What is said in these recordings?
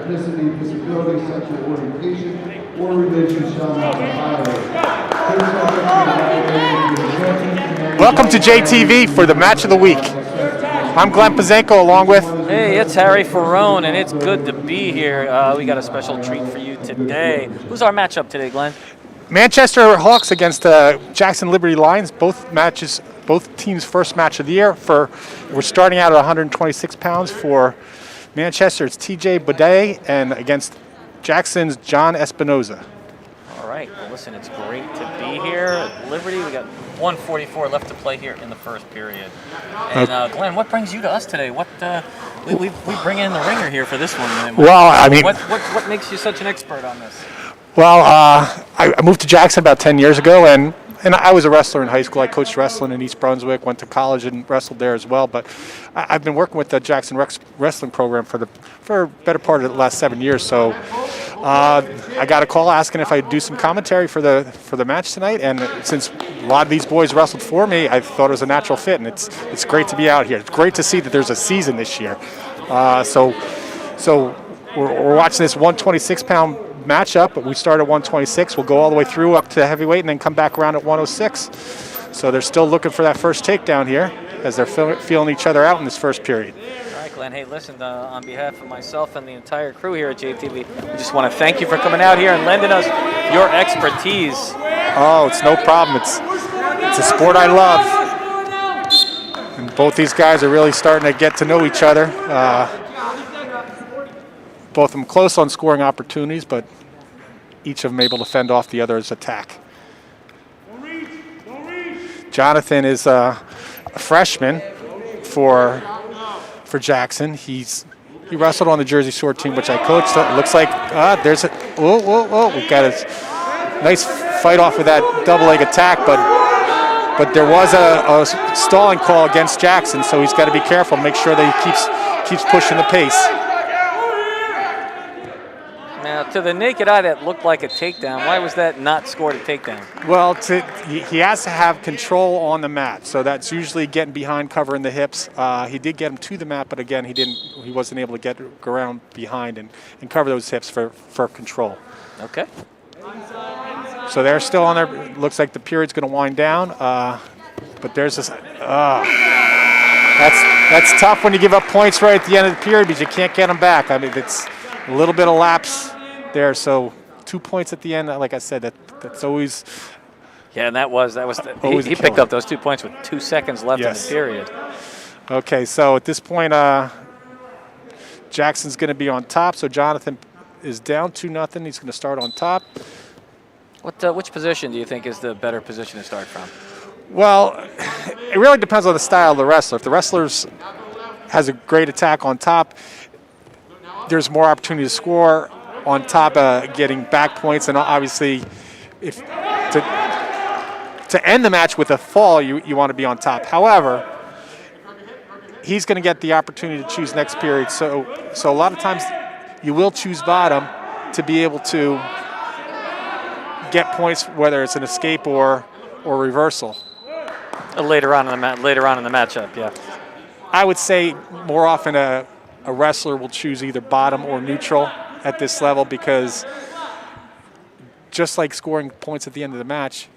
ethnicity, disability, sexual orientation, or religion shall not be violated. Welcome to JTV for the match of the week. I'm Glenn Pazenko along with... Hey, it's Harry Ferrone, and it's good to be here. We got a special treat for you today. Who's our matchup today, Glenn? Manchester Hawks against Jackson Liberty Lions. Both teams' first match of the year. We're starting out at 126 pounds. For Manchester, it's TJ Baudet, and against Jackson's John Espinoza. All right. Well, listen, it's great to be here at Liberty. We got 1:44 left to play here in the first period. And Glenn, what brings you to us today? What we bring in the ringer here for this one. Well, I mean, what makes you such an expert on this? Well, I moved to Jackson about 10 years ago, and I was a wrestler in high school. I coached wrestling in East Brunswick, went to college and wrestled there as well. But I've been working with the Jackson wrestling program for a better part of the last 7 years. So I got a call asking if I'd do some commentary for the match tonight. And since a lot of these boys wrestled for me, I thought it was a natural fit. And it's great to be out here. It's great to see that there's a season this year. So we're watching this 126-pound matchup, but we start at 126. We'll go all the way through up to heavyweight and then come back around at 106. So they're still looking for that first takedown here as they're feeling each other out in this first period. All right, Glenn. Hey, listen, on behalf of myself and the entire crew here at JTV, we just want to thank you for coming out here and lending us your expertise. Oh, it's no problem. It's a sport I love. And both these guys are really starting to get to know each other. Both of them close on scoring opportunities, but each of them able to fend off the other's attack. Jonathan is a freshman for Jackson. He wrestled on the Jersey Shore team, which I coached. It looks like there's a we've got a nice fight off of that double leg attack, but there was a stalling call against Jackson, so he's got to be careful, make sure that he keeps pushing the pace. Now, to the naked eye, that looked like a takedown. Why was that not scored a takedown? Well, he has to have control on the mat, so that's usually getting behind, covering the hips. He did get him to the mat, but again, he wasn't able to get around behind and cover those hips for control. Okay. So they're still on there. Looks like the period's going to wind down, but there's this. That's tough when you give up points right at the end of the period because you can't get them back. I mean, it's a little bit of lapse there, so 2 points at the end. Like I said, that's always. Yeah, and that was he picked up those 2 points with 2 seconds left in the period. Okay, so at this point, Jackson's going to be on top. So Jonathan is down 2-0. He's going to start on top. Which position do you think is the better position to start from? Well, it really depends on the style of the wrestler. If the wrestler has a great attack on top, there's more opportunity to score on top of getting back points, and obviously, if to end the match with a fall, you want to be on top. However, he's going to get the opportunity to choose next period. So a lot of times, you will choose bottom to be able to get points, whether it's an escape or reversal. Later on in the matchup, yeah. I would say more often a wrestler will choose either bottom or neutral at this level, because just like scoring points at the end of the match,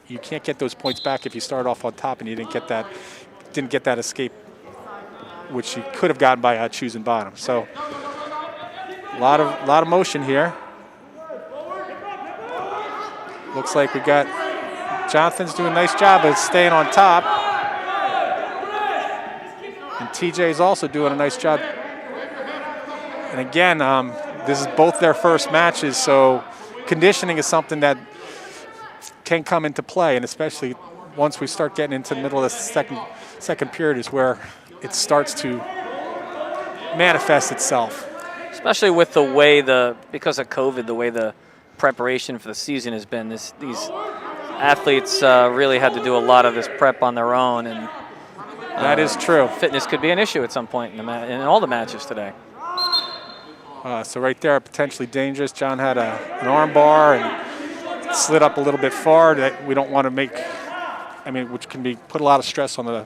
you can't get those points back if you start off on top and you didn't get that escape, which you could have gotten by choosing bottom. So a lot of motion here. Looks like we got Jonathan's doing a nice job of staying on top, and TJ is also doing a nice job. And again, this is both their first matches, so conditioning is something that can come into play, and especially once we start getting into the middle of the second period is where it starts to manifest itself. Especially with the way because of COVID, the way the preparation for the season has been. These athletes really had to do a lot of this prep on their own, and that is true. Fitness could be an issue at some point in all the matches today. So right there, potentially dangerous. John had an arm bar and slid up a little bit far that we don't want to make, which can put a lot of stress on the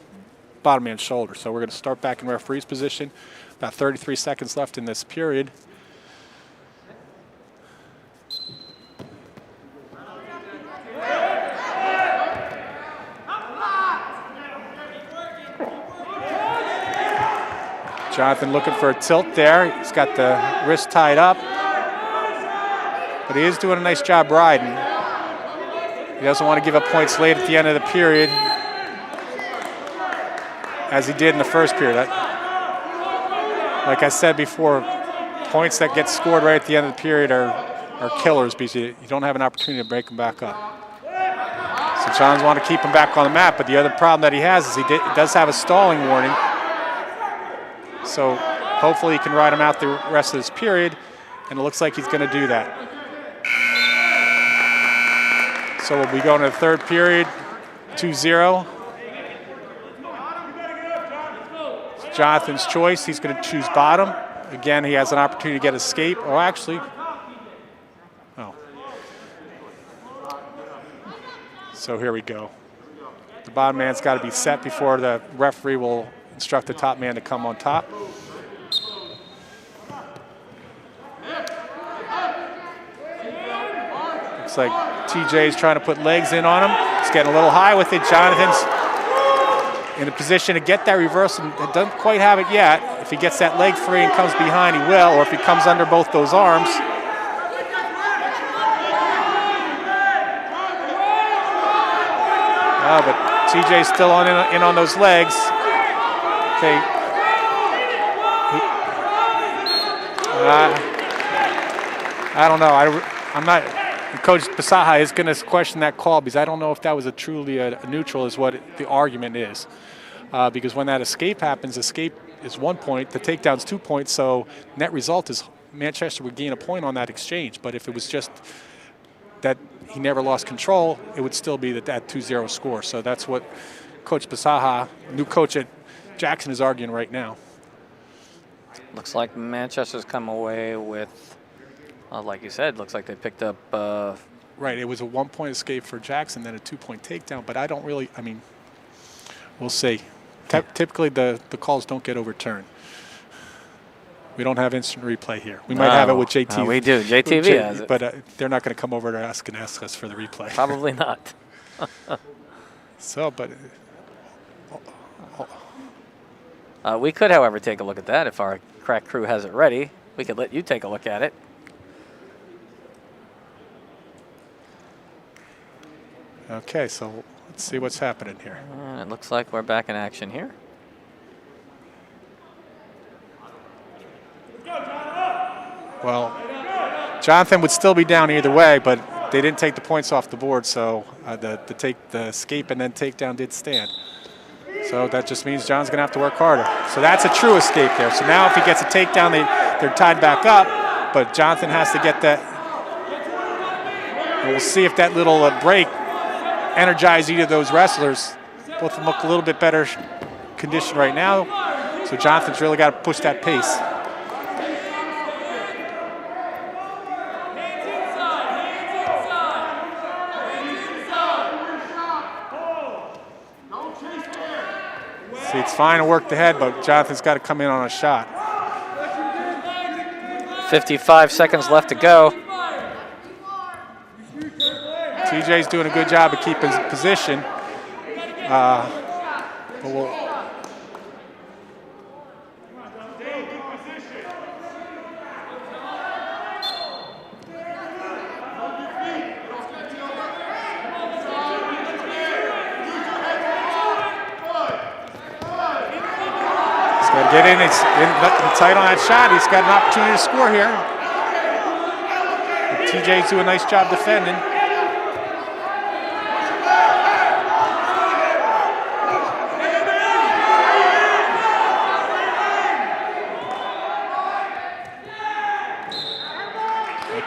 bottom man's shoulder. So we're going to start back in referee's position. About 33 seconds left in this period. Jonathan looking for a tilt there. He's got the wrist tied up. But he is doing a nice job riding. He doesn't want to give up points late at the end of the period, as he did in the first period. Like I said before, points that get scored right at the end of the period are killers because you don't have an opportunity to break them back up. So Johns want to keep him back on the mat, but the other problem that he has is he does have a stalling warning. So hopefully he can ride him out the rest of this period, and it looks like he's going to do that. So we'll be going to the third period, 2-0. Jonathan's choice, he's going to choose bottom. Again, he has an opportunity to get escape. Oh, actually, oh. So here we go. The bottom man's got to be set before the referee will instruct the top man to come on top. Looks like TJ's trying to put legs in on him. He's getting a little high with it. Jonathan's in a position to get that reversal. Doesn't quite have it yet. If he gets that leg free and comes behind, he will, or if he comes under both those arms. Oh, but TJ's still in on those legs. Okay. I don't know. I'm not. Coach Basaha is going to question that call because I don't know if that was truly a neutral is what the argument is. Because when that escape happens, escape is 1 point, the takedown's 2 points, so net result is Manchester would gain a point on that exchange. But if it was just that he never lost control, it would still be that 2-0 score. So that's what Coach Basaha, new coach at Jackson, is arguing right now. Looks like Manchester's come away with, like you said, looks like they picked up. Right, it was a 1 point escape for Jackson, then a 2 point takedown. But I don't really, I mean, we'll see. Typically, the calls don't get overturned. We don't have instant replay here. We might have it with JTV. We do. JTV has it. But they're not going to come over to ask us for the replay. Probably not. So, but we could, however, take a look at that if our crack crew has it ready. We could let you take a look at it. Okay, so let's see what's happening here. It looks like we're back in action here. Well, Jonathan would still be down either way, but they didn't take the points off the board, so the escape and then takedown did stand. So that just means John's going to have to work harder. So that's a true escape there. So now if he gets a takedown, they're tied back up, but Jonathan has to get that. And we'll see if that little break energized either of those wrestlers. Both of them look a little bit better condition right now, so Jonathan's really got to push that pace. See, it's fine to work the head, but Jonathan's got to come in on a shot. 55 seconds left to go. TJ's doing a good job of keeping his position. But we'll got to get in. It's tight on that shot. He's got an opportunity to score here. But TJ's doing a nice job defending.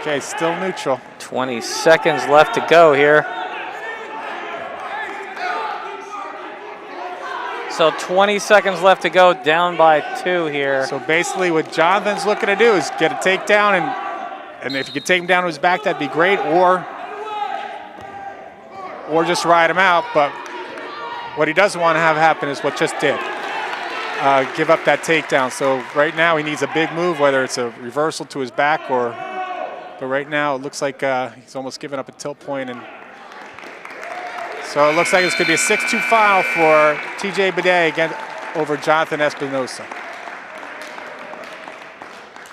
Okay, still neutral. 20 seconds left to go here. So 20 seconds left to go, down by 2 here. So basically what Jonathan's looking to do is get a takedown, and if you could take him down to his back, that'd be great, or just ride him out. But what he doesn't want to have happen is what just did. Give up that takedown. So right now he needs a big move, whether it's a reversal to his back but right now it looks like he's almost given up a tilt point, and so it looks like it's going to be a 6-2 final for TJ Bidet over Jonathan Espinosa.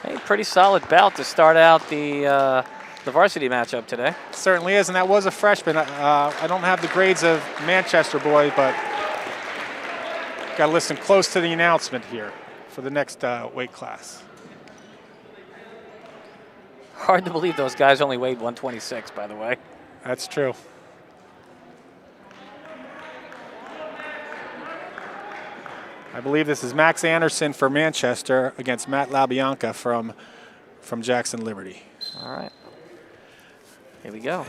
Hey, pretty solid bout to start out the varsity matchup today. Certainly is, and that was a freshman. I don't have the grades of Manchester boy, but got to listen close to the announcement here for the next weight class. Hard to believe those guys only weighed 126, by the way. That's true. I believe this is Max Anderson for Manchester against Matt LaBianca from Jackson Liberty. All right. Here we go.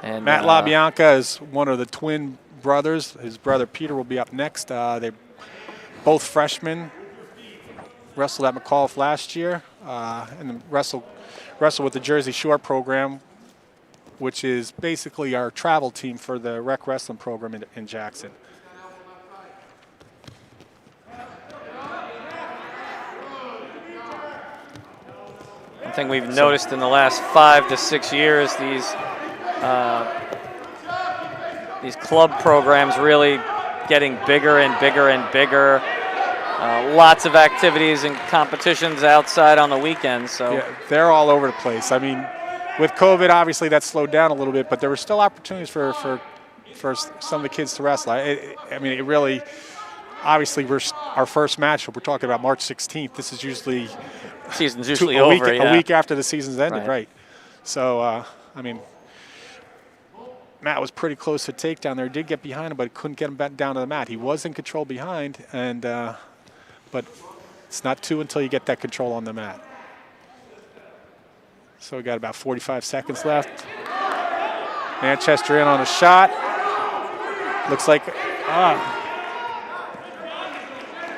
And Matt LaBianca is one of the twin brothers. His brother Peter will be up next. They're both freshmen. Wrestled at McAuliffe last year, and wrestled with the Jersey Shore program, which is basically our travel team for the rec wrestling program in Jackson. One thing we've noticed in the last 5 to 6 years, these club programs really getting bigger and bigger and bigger. Lots of activities and competitions outside on the weekends. So yeah, they're all over the place. I mean, with COVID, obviously that slowed down a little bit, but there were still opportunities for some of the kids to wrestle. I mean, it really, obviously, our first match, we're talking about March 16th. This is usually season's usually over. A week after the season's ended, right? So, I mean, Matt was pretty close to takedown there. He did get behind him, but couldn't get him back down to the mat. He was in control behind, and but it's not two until you get that control on the mat. So we got about 45 seconds left. Manchester in on a shot. Looks like a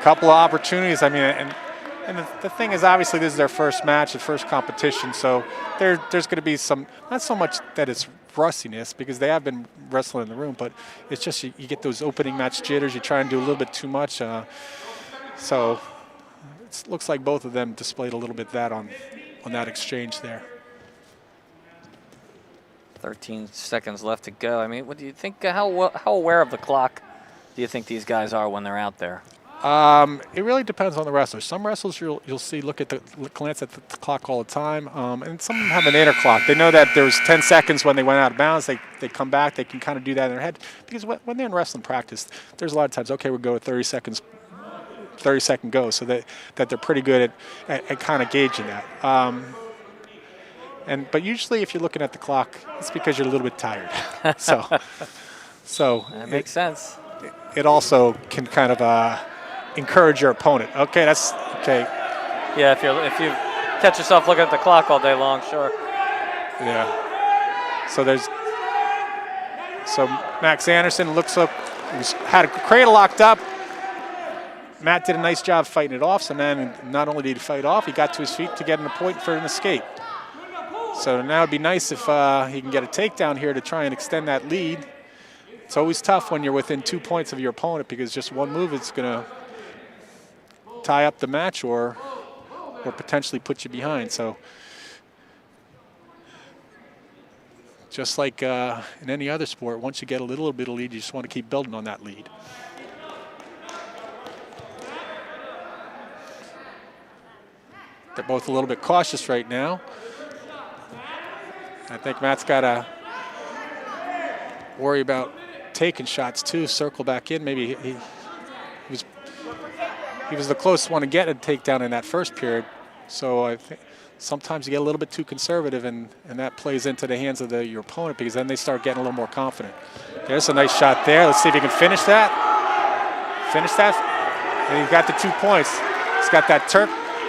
couple of opportunities. I mean, and the thing is, obviously, this is their first match, the first competition. So there's going to be some, not so much that it's rustiness, because they have been wrestling in the room, but it's just you get those opening match jitters. You try and do a little bit too much. So it looks like both of them displayed a little bit that on that exchange there. 13 seconds left to go. I mean, what do you think? How aware of the clock do you think these guys are when they're out there? It really depends on the wrestler. Some wrestlers you'll see glance at the clock all the time, and some of them have an inner clock. They know that there's 10 seconds when they went out of bounds. They come back. They can kind of do that in their head, because when they're in wrestling practice, there's a lot of times, okay, we'll go with 30 seconds. 30-second go, so that they're pretty good at kind of gauging that. But usually, if you're looking at the clock, it's because you're a little bit tired. so that makes sense. It also can kind of encourage your opponent. Okay, that's okay. Yeah, if you catch yourself looking at the clock all day long, sure. Yeah. So Max Anderson looks like had a cradle locked up. Matt did a nice job fighting it off, so then not only did he fight off, he got to his feet to get a point for an escape. So now it'd be nice if he can get a takedown here to try and extend that lead. It's always tough when you're within 2 points of your opponent, because just one move is going to tie up the match or potentially put you behind. So just like in any other sport, once you get a little bit of lead, you just want to keep building on that lead. They're both a little bit cautious right now. I think Matt's got to worry about taking shots too. Circle back in. Maybe he was the closest one to get a takedown in that first period. So I think sometimes you get a little bit too conservative, and that plays into the hands of your opponent, because then they start getting a little more confident. There's a nice shot there. Let's see if he can finish that. And he's got the 2 points. He's got that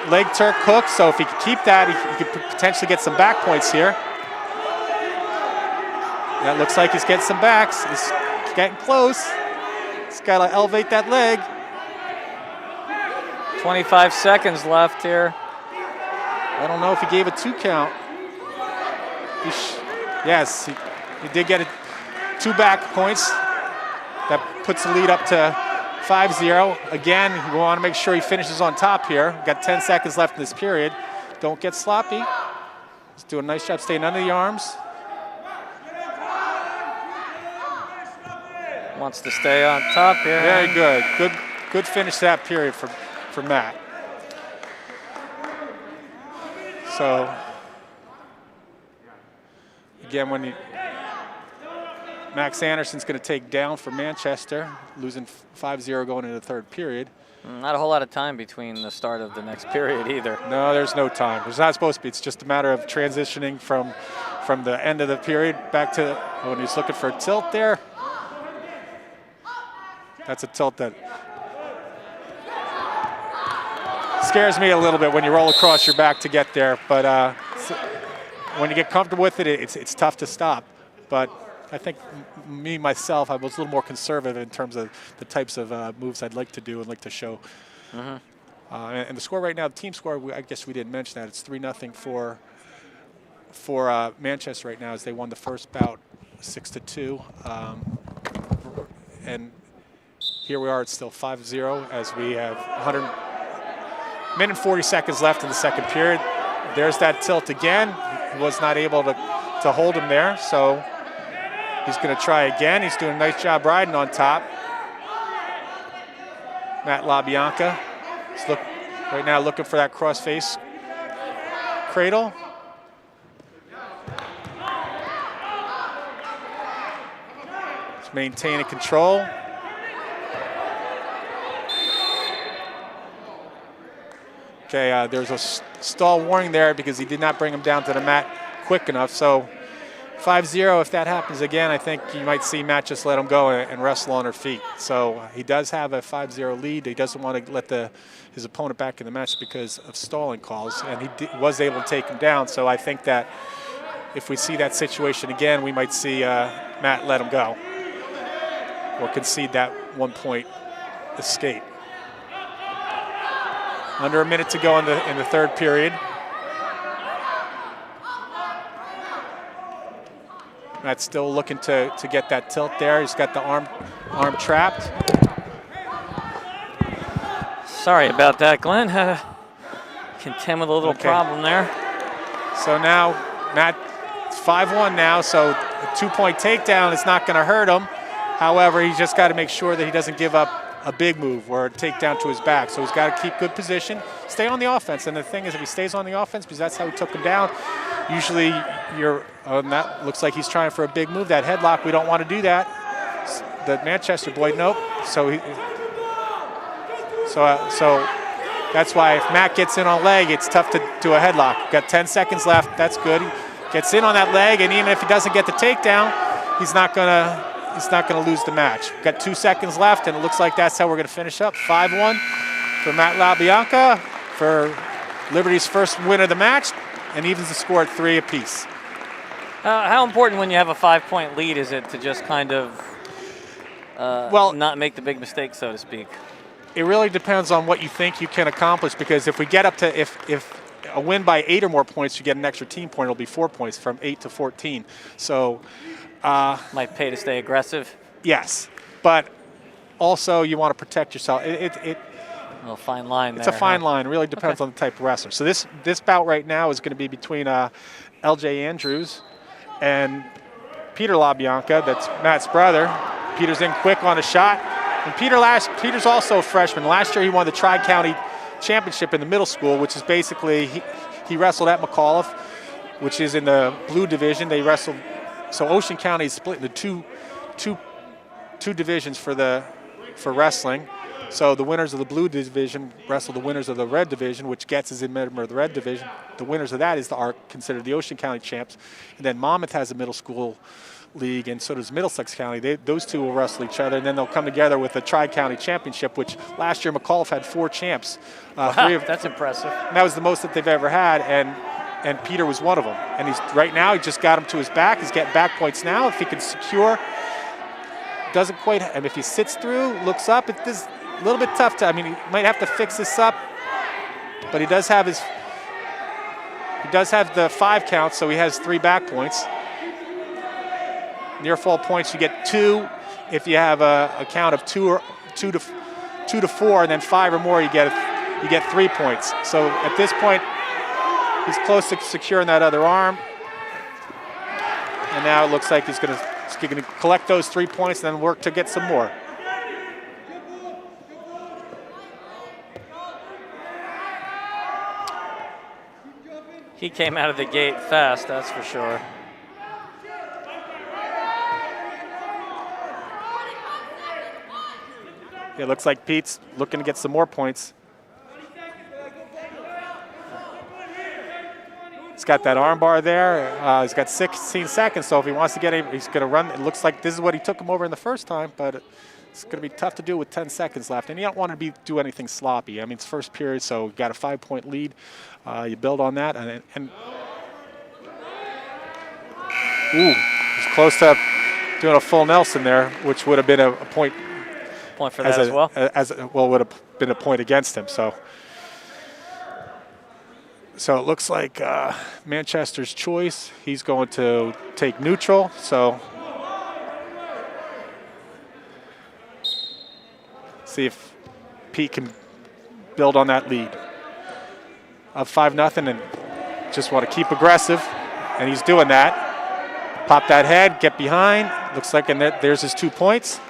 leg Turk hook, so if he could keep that, he could potentially get some back points here. That looks like he's getting some backs. He's getting close. He's got to elevate that leg. 25 seconds left here. I don't know if he gave a 2 count. Yes, he did get 2 back points. That puts the lead up to 5-0. Again, we want to make sure he finishes on top here. We've got 10 seconds left in this period. Don't get sloppy. He's doing a nice job staying under the arms. Wants to stay on top here. Very good. Good finish to that period for Matt. So again, Max Anderson's going to take down for Manchester, losing 5-0 going into the third period. Not a whole lot of time between the start of the next period either. No, there's no time. There's not supposed to be. It's just a matter of transitioning from the end of the period back to when he's looking for a tilt there. That's a tilt that scares me a little bit when you roll across your back to get there. But when you get comfortable with it, it's tough to stop. But I think myself, I was a little more conservative in terms of the types of moves I'd like to do and like to show. And the score right now, the team score, I guess we didn't mention that. It's 3-0 for Manchester right now as they won the first bout 6-2. And here we are, it's still 5-0 as we have 100 minute and 40 seconds left in the second period. There's that tilt again. He was not able to hold him there, so he's going to try again. He's doing a nice job riding on top. Matt LaBianca is right now looking for that cross-face cradle. He's maintaining control. Okay, there's a stall warning there because he did not bring him down to the mat quick enough. So 5-0, if that happens again, I think you might see Matt just let him go and wrestle on her feet. So he does have a 5-0 lead. He doesn't want to let his opponent back in the match because of stalling calls, and he was able to take him down. So I think that if we see that situation again, we might see Matt let him go or concede that 1-point escape. Under a minute to go in the third period. Matt's still looking to get that tilt there. He's got the arm trapped. Sorry about that, Glenn. Contend with a little problem there. So now Matt, it's 5-1 now, so a 2-point takedown is not going to hurt him. However, he's just got to make sure that he doesn't give up a big move or a takedown to his back. So he's got to keep good position, stay on the offense. And the thing is, if he stays on the offense, because that's how he took him down, usually that looks like he's trying for a big move. That headlock, we don't want to do that. The Manchester boy, nope. So that's why if Matt gets in on leg, it's tough to do a headlock. We've got 10 seconds left. That's good. He gets in on that leg, and even if he doesn't get the takedown, he's not gonna lose the match. We've got 2 seconds left, and it looks like that's how we're gonna finish up. 5-1 for Matt LaBianca for Liberty's first win of the match, and evens the score at 3 apiece. How important when you have a 5-point lead is it to just kind of not make the big mistake, so to speak? It really depends on what you think you can accomplish, because if we get up to if a win by 8 or more points, you get an extra team point. It'll be 4 points from 8 to 14. So might pay to stay aggressive. Yes, but also you want to protect yourself. A little fine line there. It's a fine line. It really depends on the type of wrestler. So this bout right now is going to be between L.J. Andrews and Peter LaBianca. That's Matt's brother. Peter's in quick on a shot. And Peter's also a freshman. Last year he won the Tri-County Championship in the middle school, which is basically he wrestled at McAuliffe, which is in the blue division. They wrestled. So Ocean County is split into two divisions for wrestling. So the winners of the blue division wrestle the winners of the red division, which gets is in member of the red division. The winners of that are considered the Ocean County champs. And then Monmouth has a middle school league, and so does Middlesex County. Those two will wrestle each other, and then they'll come together with the Tri-County Championship, which last year McAuliffe had 4 champs. Wow, that's impressive. And that was the most that they've ever had, and Peter was one of them. And right now he just got him to his back. He's getting back points now. If he can secure, doesn't quite, and if he sits through, looks up, it is a little bit tough he might have to fix this up, but he does have the 5 count, so he has 3 back points. Near fall points, you get 2 if you have a count of 2 to 4, and then 5 or more, you get 3 points. So at this point, he's close to securing that other arm, and now it looks like he's going to collect those 3 points and then work to get some more. He came out of the gate fast, that's for sure. It looks like Pete's looking to get some more points. He's got that arm bar there. He's got 16 seconds, so if he wants to get him, he's going to run. It looks like this is what he took him over in the first time, but it's going to be tough to do with 10 seconds left. And you don't want to do anything sloppy. I mean, it's first period, so you've got a 5-point lead. You build on that. And ooh, he's close to doing a full Nelson there, which would have been a point. Point for that as well? Well, would have been a point against him. So it looks like Manchester's choice. He's going to take neutral. So see if Pete can build on that lead of 5-0, and just want to keep aggressive, and he's doing that. Pop that head, get behind. Looks like, and there's his 2 points.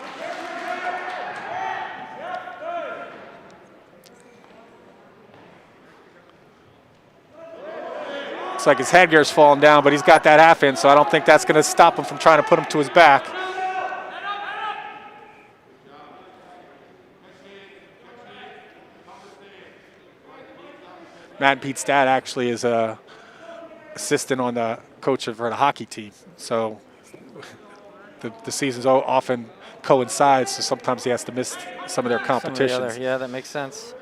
Looks like his headgear's falling down, but he's got that half in, so I don't think that's going to stop him from trying to put him to his back. Matt and Pete's dad actually is a assistant on the coach for the hockey team, so the seasons often coincide, so sometimes he has to miss some of their competitions. Yeah, that makes sense.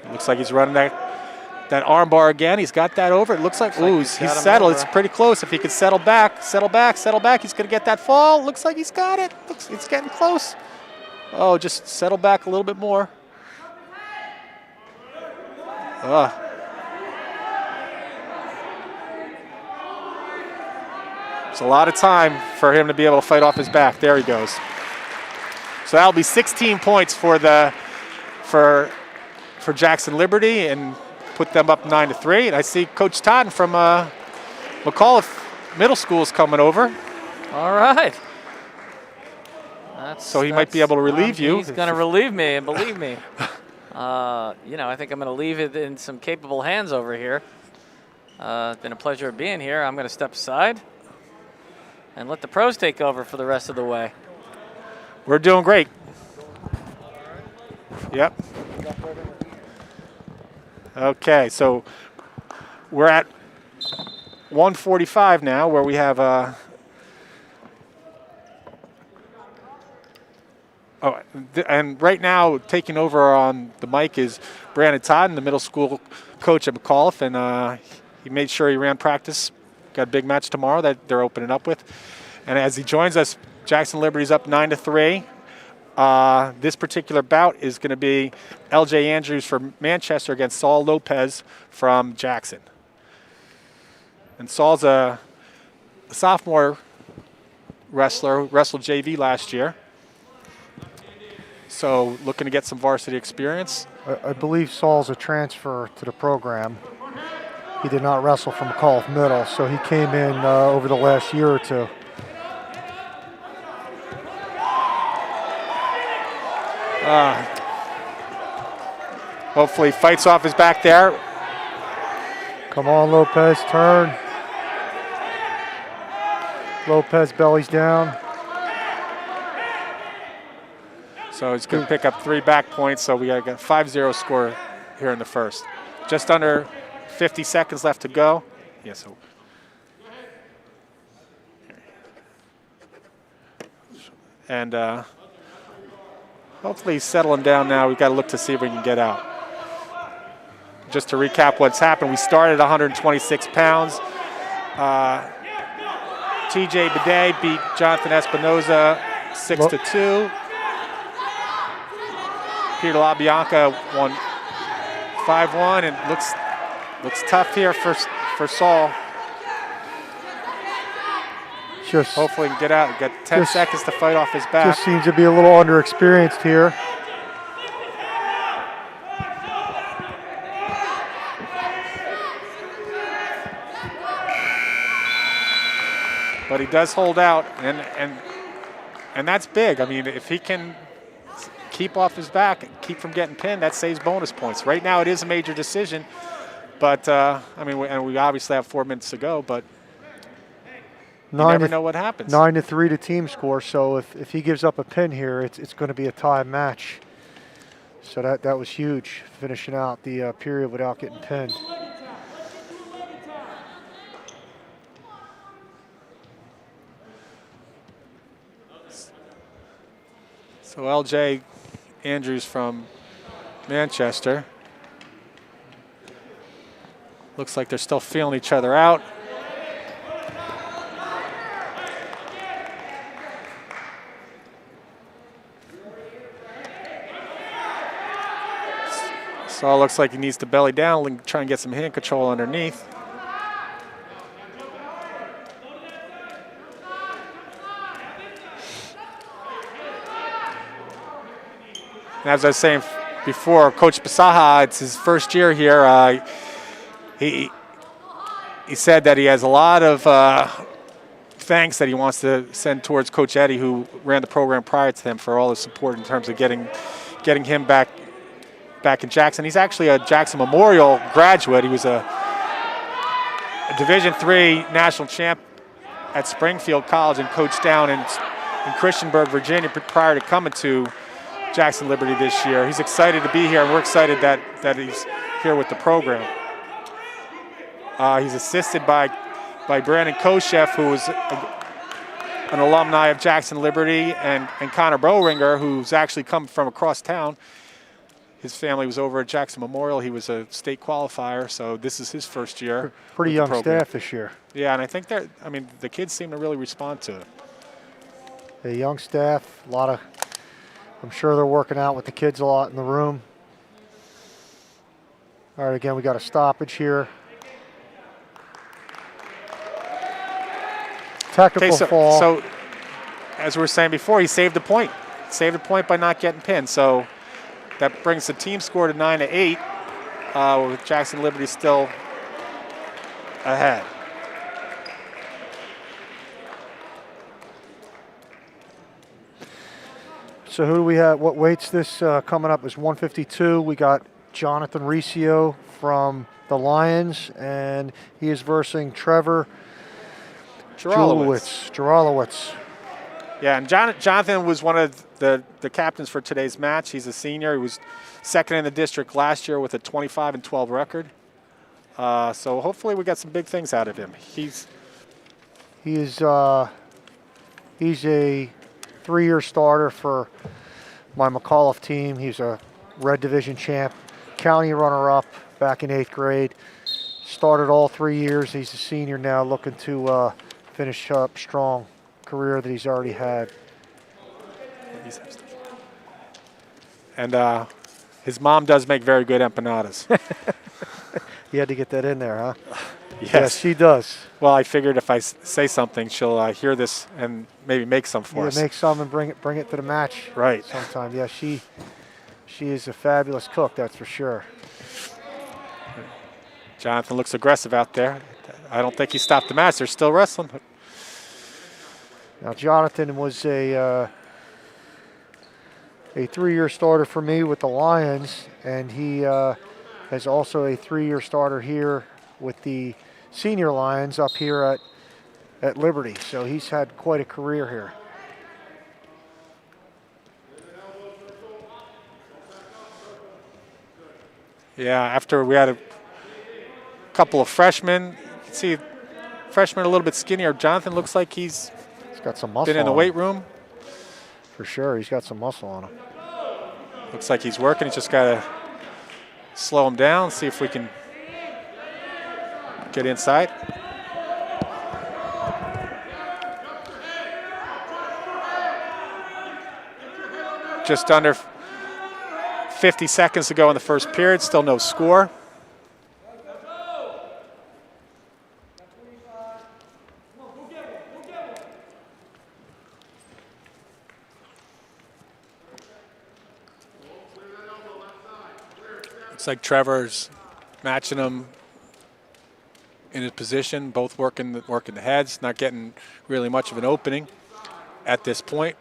It looks like he's running that arm bar again. He's got that over. It looks like, ooh, he's settled. It's pretty close. If he could settle back, he's going to get that fall. Looks like he's got it. It's getting close. Oh, just settle back a little bit more. It's a lot of time for him to be able to fight off his back. There he goes. So that'll be 16 points for Jackson Liberty, and put them up 9-3. And I see Coach Totten from McAuliffe Middle School is coming over. All right. So he might be able to relieve you. He's going to relieve me, and believe me, I think I'm going to leave it in some capable hands over here. It's been a pleasure being here. I'm going to step aside and let the pros take over for the rest of the way. We're doing great. Yep. Okay, so we're at 1:45 now, where we have and right now taking over on the mic is Brandon Totten, the middle school coach at McAuliffe, and he made sure he ran practice. Got a big match tomorrow that they're opening up with. And as he joins us, Jackson Liberty's up 9-3. This particular bout is going to be L.J. Andrews from Manchester against Saul Lopez from Jackson. And Saul's a sophomore wrestler, wrestled JV last year. So looking to get some varsity experience. I believe Saul's a transfer to the program. He did not wrestle from McAuliffe Middle, so he came in over the last year or two. Hopefully fights off his back there. Come on, Lopez, turn. Lopez bellies down. So he's going to pick up 3 back points, so we got a 5-0 score here in the first. Just under 50 seconds left to go. Yeah, so. And hopefully he's settling down now. We've got to look to see if we can get out. Just to recap what's happened, we started at 126 pounds. TJ Bidet beat Jonathan Espinoza 6-2. Peter LaBianca won 5-1, and looks tough here for Saul. Hopefully he can get out. We've got 10 seconds to fight off his back. Just seems to be a little underexperienced here. But he does hold out, and that's big. I mean, if he can keep off his back and keep from getting pinned, that saves bonus points. Right now it is a major decision. But I mean, we obviously have 4 minutes to go, but you never know what happens. 9-3 to team score. So if he gives up a pin here, it's going to be a tie match. So that was huge, finishing out the period without getting pinned. So LJ Andrews from Manchester. Looks like they're still feeling each other out. So it looks like he needs to belly down and try and get some hand control underneath. And as I was saying before, Coach Basaha, it's his first year here. He said that he has a lot of thanks that he wants to send towards Coach Eddie, who ran the program prior to him, for all his support in terms of getting him back in Jackson. He's actually a Jackson Memorial graduate. He was a Division III national champ at Springfield College and coached down in Christiansburg, Virginia, prior to coming to Jackson Liberty this year. He's excited to be here, and we're excited that he's here with the program. He's assisted by Brandon Koshef, who is an alumni of Jackson Liberty, and Connor Browinger, who's actually come from across town. His family was over at Jackson Memorial. He was a state qualifier, so this is his first year. Pretty young staff this year. Yeah, and I think the kids seem to really respond to it. A young staff, I'm sure they're working out with the kids a lot in the room. All right, again, we got a stoppage here. Technical fall. So, as we were saying before, he saved the point. Saved the point by not getting pinned. So that brings the team score to 9-8, with Jackson Liberty still ahead. So who do we have? What weights this coming up is 152. We got Jonathan Riccio from the Lions, and he is versing Trevor Jarolowicz. Yeah, and Jonathan was one of the captains for today's match. He's a senior. He was second in the district last year with a 25-12 record. So hopefully we got some big things out of him. He's a 3-year starter for my McAuliffe team. He's a Red Division champ, county runner-up back in 8th grade. Started all 3 years. He's a senior now, looking to finish up strong career that he's already had. And his mom does make very good empanadas. You had to get that in there, huh? Yes, she does. Well, I figured if I say something, she'll hear this and maybe make some for us. Make some and bring it to the match. Right. Sometime. Yeah, she is a fabulous cook, that's for sure. Jonathan looks aggressive out there. I don't think he stopped the match. They're still wrestling. Now, Jonathan was a 3-year starter for me with the Lions, and he is also a 3-year starter here with the senior Lions up here at Liberty. So he's had quite a career here. Yeah, after we had a couple of freshmen, you can see freshmen a little bit skinnier. Jonathan looks like he's got some muscle. Been in the weight room. For sure, he's got some muscle on him. Looks like he's working. He's just got to slow him down, see if we can get inside. Just under 50 seconds to go in the first period. Still no score. Looks like Trevor's matching him in his position, both working the heads, not getting really much of an opening at this point.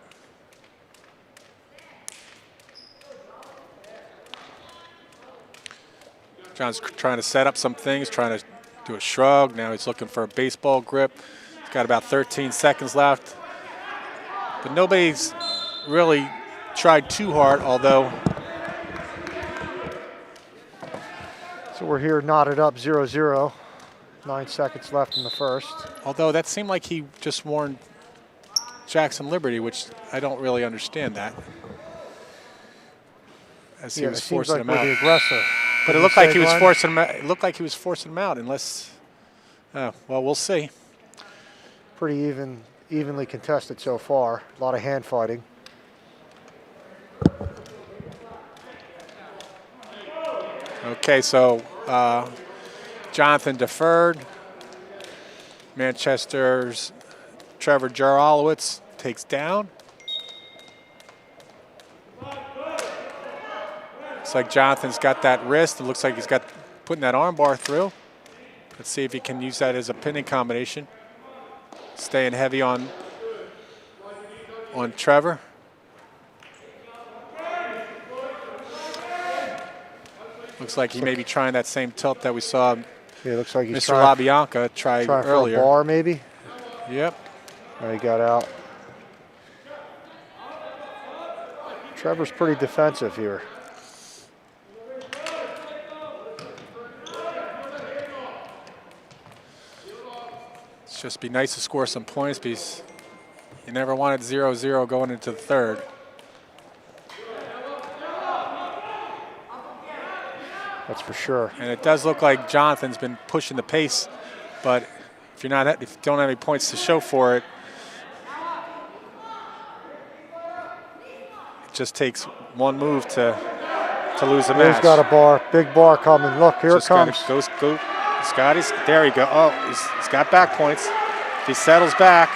John's trying to set up some things, trying to do a shrug. Now he's looking for a baseball grip. He's got about 13 seconds left. But nobody's really tried too hard, although. So we're here knotted up 0-0. 9 seconds left in the first. Although that seemed like he just warned Jackson Liberty, which I don't really understand that. As he was forcing him out. The aggressor. But it looked like he was forcing him out. It looked like he was forcing him out, unless. Well, we'll see. Pretty evenly contested so far. A lot of hand fighting. Okay, so Jonathan deferred. Manchester's Trevor Jarolowicz takes down. Looks like Jonathan's got that wrist. It looks like he's got putting that arm bar through. Let's see if he can use that as a pinning combination. Staying heavy on Trevor. Looks like he may be trying that same tilt that we saw looks like he's Mr. LaBianca try earlier. For a bar, maybe? Yep. He got out. Trevor's pretty defensive here. It's just be nice to score some points because you never wanted 0-0 going into the third. That's for sure. And it does look like Jonathan's been pushing the pace, but if you don't have any points to show for it, it just takes one move to lose the match. He's got a bar, big bar coming. Look, here just it comes. Go. Scotty's, there you go. Oh, he's got back points. He settles back.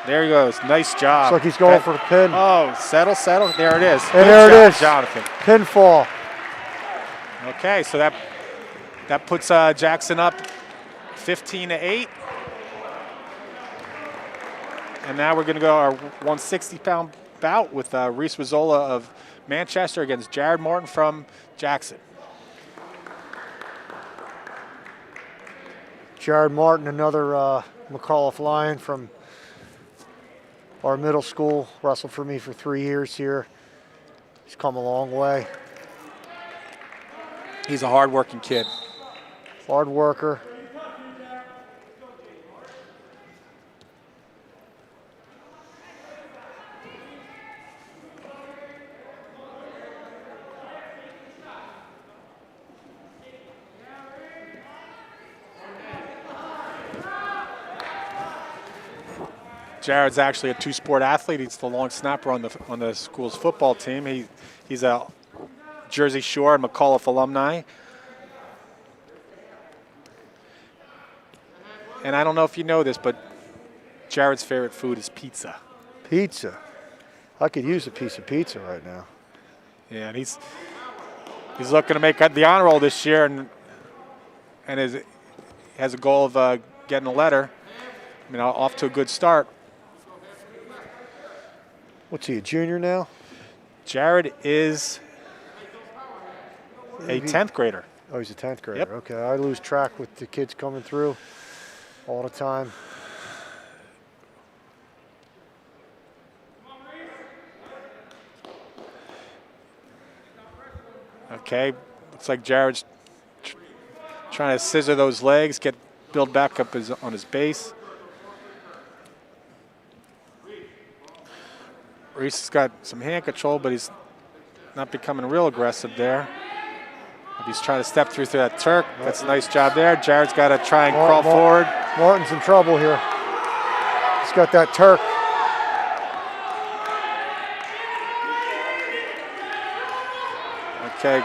There he goes. Nice job. Looks like he's going for the pin. Oh, settle. There it is. And there it is. Jonathan. Pinfall. Okay, so that puts Jackson up 15-8. And now we're going to go our 160-pound bout with Reese Rizzola of Manchester against Jared Martin from Jackson. Jared Martin, another McAuliffe Lion from our middle school, wrestled for me for 3 years here. He's come a long way. He's a hard-working kid. Hard worker. Jared's actually a two-sport athlete. He's the long snapper on the school's football team. He's a Jersey Shore and McAuliffe alumni. And I don't know if you know this, but Jared's favorite food is pizza. Pizza. I could use a piece of pizza right now. Yeah, and he's looking to make the honor roll this year, and has a goal of getting a letter. I mean, off to a good start. What's he, a junior now? Jared is a 10th grader. Oh, he's a 10th grader. Yep. Okay, I lose track with the kids coming through all the time. Okay, looks like Jared's trying to scissor those legs, build back up on his base. Reese has got some hand control, but he's not becoming real aggressive there. He's trying to step through that Turk. That's a nice job there. Jared's got to try and crawl forward. Martin's in trouble here. He's got that Turk. Okay.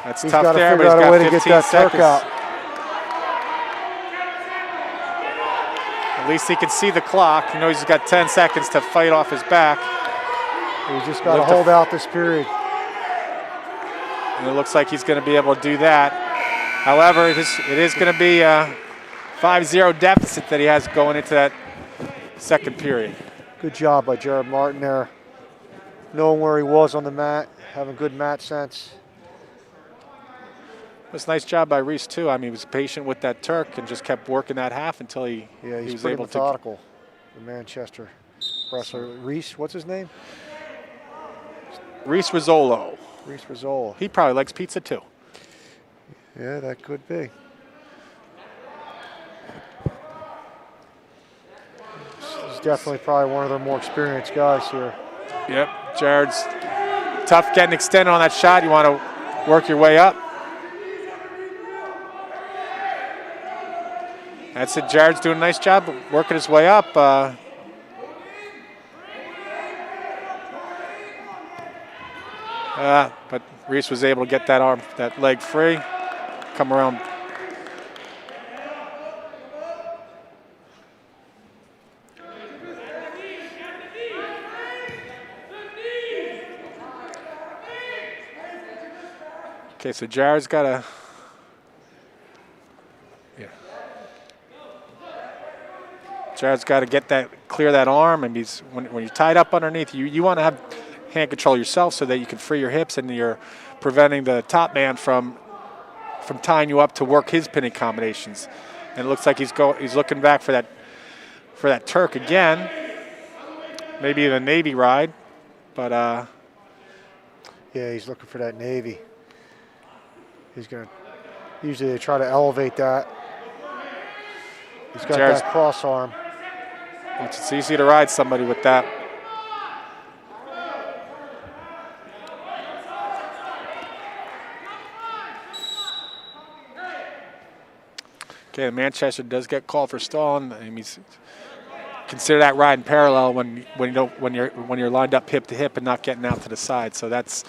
That's He's tough there, but he's got got a way to 15 get that seconds. Turk out. At least he can see the clock. He knows he's got 10 seconds to fight off his back. He's just got to hold out this period. And it looks like he's going to be able to do that. However, it is going to be a 5-0 deficit that he has going into that second period. Good job by Jared Martin there. Knowing where he was on the mat, having good mat sense. It was a nice job by Reese, too. I mean, he was patient with that Turk and just kept working that half until he He's was pretty able methodical. The Manchester wrestler. Reese, what's his name? to. Reese Rizzolo. Reese Rizzolo. He probably likes pizza, too. Yeah, that could be. He's definitely probably one of the more experienced guys here. Yep, Jared's tough getting extended on that shot. You want to work your way up. That's it. Jared's doing a nice job of working his way up. But Reese was able to get that leg free, come around. Okay, so Jared's got to. Jared's got to clear that arm, and when you're tied up underneath, you want to have hand control yourself so that you can free your hips, and you're preventing the top man from tying you up to work his pinning combinations. And it looks like he's looking back for that Turk again, maybe the Navy ride, but yeah, he's looking for that Navy. He's gonna. Usually they try to elevate that. He's got Jared's, that cross arm. It's easy to ride somebody with that. Okay, Manchester does get called for stalling. I mean, consider that ride in parallel when you're lined up hip to hip and not getting out to the side. So that's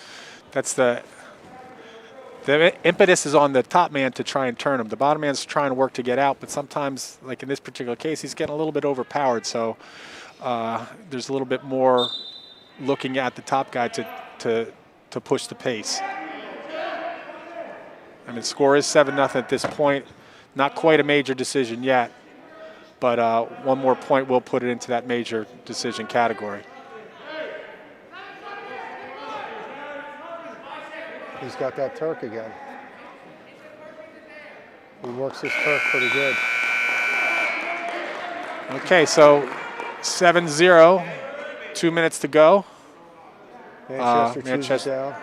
the impetus is on the top man to try and turn him. The bottom man's trying to work to get out, but sometimes, like in this particular case, he's getting a little bit overpowered. So there's a little bit more looking at the top guy to push the pace. I mean, the score is 7-0 at this point. Not quite a major decision yet, but one more point will put it into that major decision category. He's got that Turk again. He works his Turk pretty good. Okay, so 7-0, 2 minutes to go. Manchester chooses down.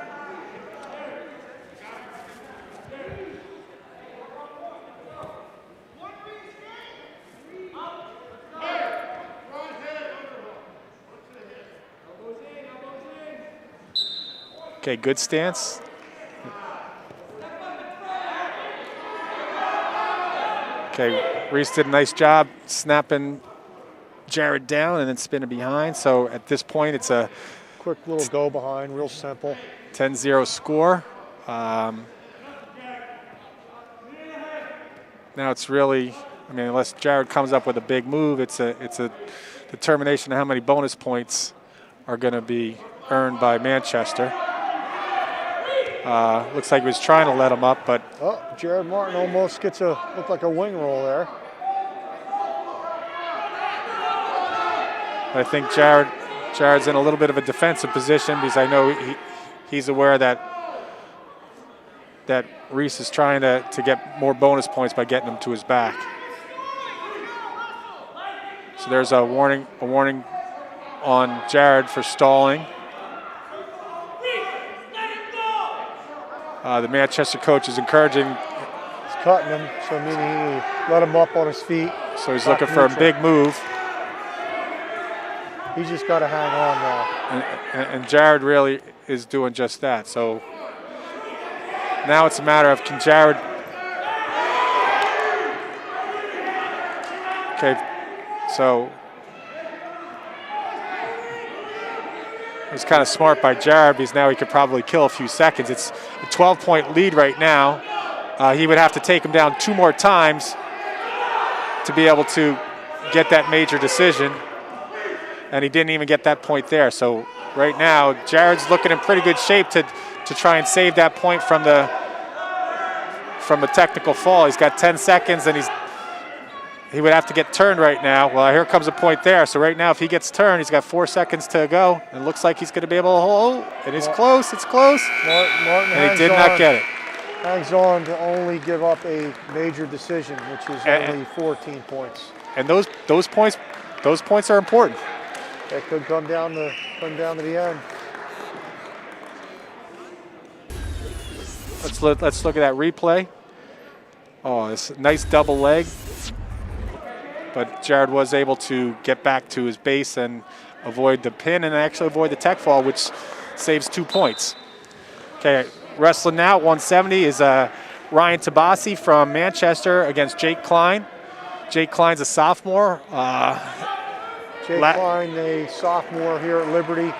Okay, good stance. Okay, Reese did a nice job snapping Jared down and then spinning behind. So at this point, it's a quick little go behind, real simple. 10-0 score. Now it's really, I mean, unless Jared comes up with a big move, it's a determination of how many bonus points are going to be earned by Manchester. Looks like he was trying to let him up, but Jared Martin almost gets look like a wing roll there. I think Jared's in a little bit of a defensive position because I know he's aware that Reese is trying to get more bonus points by getting him to his back. So there's a warning on Jared for stalling. The Manchester coach is encouraging. He's cutting him, so meaning he let him up on his feet. So he's looking for a big move. He's just got to hang on now. And Jared really is doing just that. So now it's a matter of can Jared. Okay, so it was kind of smart by Jared because now he could probably kill a few seconds. It's a 12-point lead right now. He would have to take him down 2 more times to be able to get that major decision. And he didn't even get that point there. So right now, Jared's looking in pretty good shape to try and save that point from the technical fall. He's got 10 seconds, and he would have to get turned right now. Well, here comes a point there. So right now, if he gets turned, he's got 4 seconds to go. And it looks like he's going to be able to hold. And it's close. It's close. Martin and he did not get it. Hangs on to only give up a major decision, which is only 14 points. And those points are important. It could come down to the end. Let's look at that replay. Oh, it's a nice double leg. But Jared was able to get back to his base and avoid the pin and actually avoid the tech fall, which saves 2 points. Okay, wrestling now at 170 is Ryan Tabasi from Manchester against Jake Klein. Jake Klein's a sophomore. Jake Klein, a sophomore here at Liberty,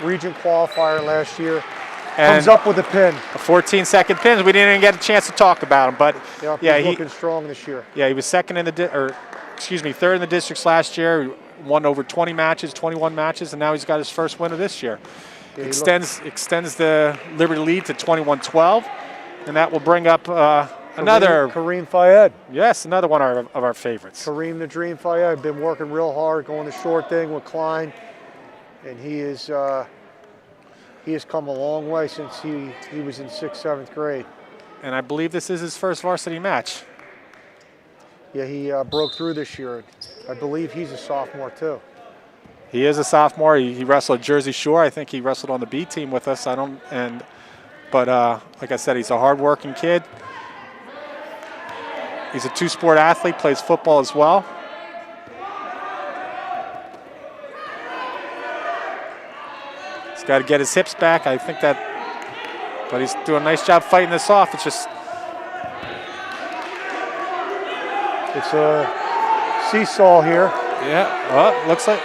region qualifier last year. Comes up with a pin. A 14-second pin. We didn't even get a chance to talk about him, but he's looking strong this year. Yeah, he was third in the districts last year. Won over 20 matches, 21 matches, and now he's got his first win of this year. Yeah, extends the Liberty lead to 21-12, and that will bring up another Kareem Fayed. Yes, another one of our favorites. Kareem the Dream Fayed been working real hard, going the short thing with Klein, and he has come a long way since he was in 6th, 7th grade. And I believe this is his first varsity match. Yeah, he broke through this year. I believe he's a sophomore too. He is a sophomore. He wrestled at Jersey Shore. I think he wrestled on the B team with us. But like I said, he's a hard-working kid. He's a two-sport athlete, plays football as well. He's got to get his hips back. I think that, but he's doing a nice job fighting this off. It's a seesaw here. Yeah, well, looks like.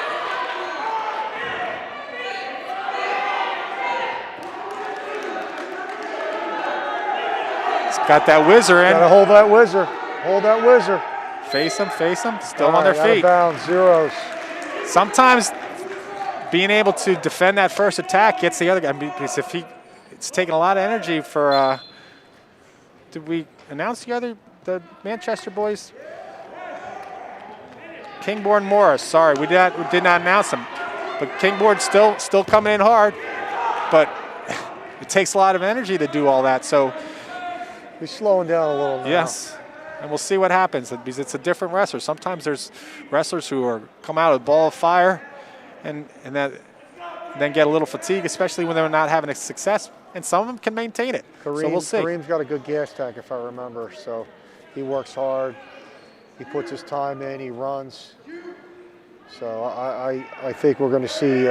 He's got that whizzer in. Gotta hold that whizzer. Hold that whizzer. Face him. Still on their feet. Out of bounds, zeros. Sometimes being able to defend that first attack gets the other guy, because it's taking a lot of energy for. Did we announce the Manchester boys? Kingborn Morris. Sorry, we did not announce him, but Kingborn's still coming in hard, but it takes a lot of energy to do all that. So he's slowing down a little now. Yes, and we'll see what happens, because it's a different wrestler. Sometimes there's wrestlers who come out with a ball of fire, and then get a little fatigue, especially when they're not having a success. And some of them can maintain it. So we'll see. Kareem's got a good gas tank, if I remember. So he works hard. He puts his time in. He runs. So I think we're going to see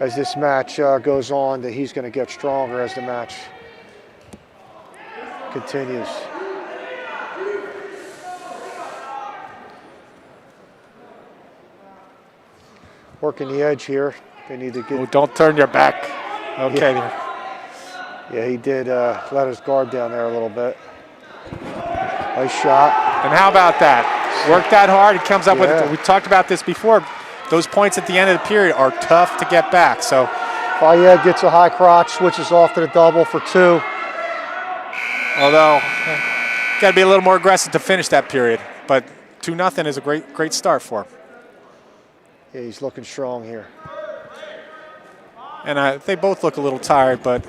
as this match goes on that he's going to get stronger as the match continues. Working the edge here. They need to get. Oh, don't turn your back. Okay. Yeah, he did let his guard down there a little bit. Nice shot. And how about that? Work that hard. He comes up with it. We talked about this before. Those points at the end of the period are tough to get back. So Fayed gets a high crotch, switches off to the double for 2. Although, got to be a little more aggressive to finish that period. But 2-0 is a great start for him. Yeah, he's looking strong here. And they both look a little tired, but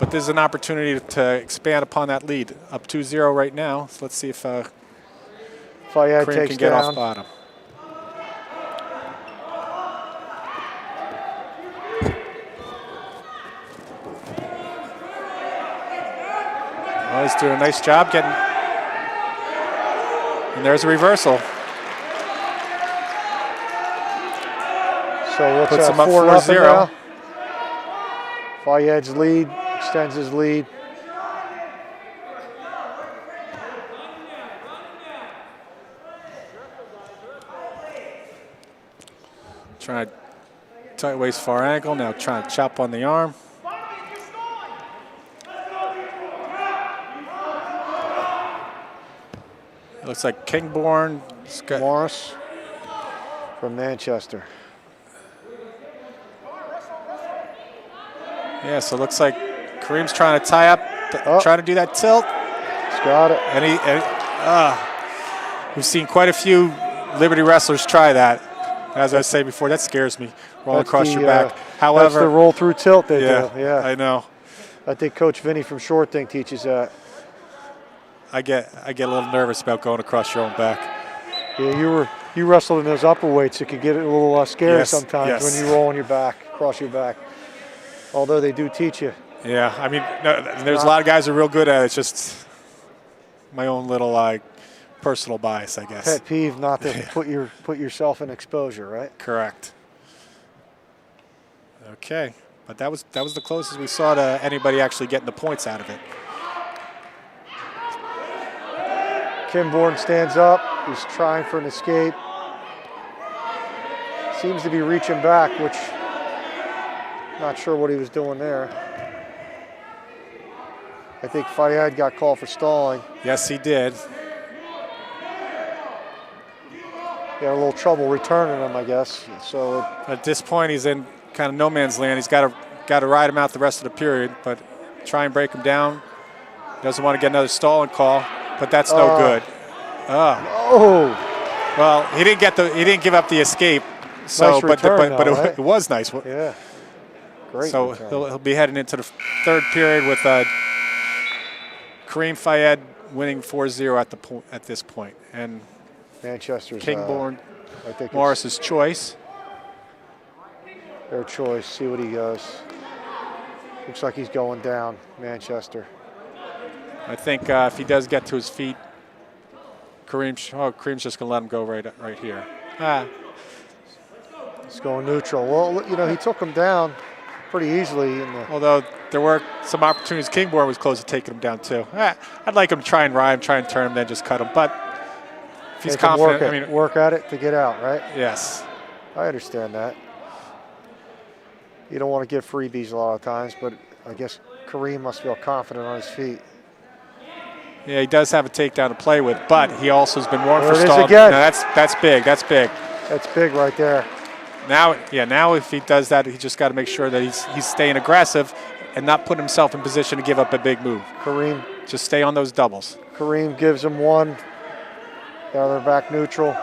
this is an opportunity to expand upon that lead. Up 2-0 right now. So let's see if Fayed Kareem can get off bottom. Well, he's doing a nice job getting. And there's a reversal. So what's Puts that, him up 4-0 now? 4-0. Fayed's lead, extends his lead. Trying to tight waist far ankle, now trying to chop on the arm. It looks like Kingborn. Morris from Manchester. Yeah, so it looks like Kareem's trying to tie up, trying to do that tilt. He's got it. And we've seen quite a few Liberty wrestlers try that. As I say before, that scares me. Roll across your back. However, that's the roll through tilt they do. Yeah, I know. I think Coach Vinny from Short Thing teaches that. I get a little nervous about going across your own back. Yeah, you wrestled in those upper weights. It could get a little scary Yes, sometimes yes. when you roll on your back, across your back. Although they do teach you. Yeah, I mean, there's a lot of guys who are real good at it. It's just my own little personal bias, I guess. Pet peeve not to put yourself in exposure, right? Correct. Okay, but that was the closest we saw to anybody actually getting the points out of it. Kimborn stands up. He's trying for an escape. Seems to be reaching back, which not sure what he was doing there. I think Fayed got called for stalling. Yes, he did. He had a little trouble returning him, I guess. So At this point, he's in kind of no man's land. He's got to ride him out the rest of the period, but try and break him down. Doesn't want to get another stalling call, but that's no good. oh, Well, he didn't give up the escape. So, Nice return, but though, right? it was nice. yeah. Great. So return. he'll be heading into the third period with Kareem Fayed winning 4-0 at this point, and Manchester's Kingborn I think Morris's choice. it's their choice. See what he goes. Looks like he's going down, Manchester. I think if he does get to his feet, Kareem's just gonna let him go right here. He's going neutral. Well, you know, he took him down pretty easily in the. Although there were some opportunities, Kingborn was close to taking him down too. I'd like him to try and ride him, try and turn him, then just cut him. But if he's Make him confident, work at it to get out, right? yes. I understand that. You don't want to give freebies a lot of times, but I guess Kareem must feel confident on his feet. Yeah, he does have a takedown to play with, but he also has been warned There for it is stalling. again. No, that's big. That's big. That's big right there. Now if he does that, he just got to make sure that he's staying aggressive and not put himself in position to give up a big move. Kareem Just stay on those doubles. gives him one. Now they're back neutral.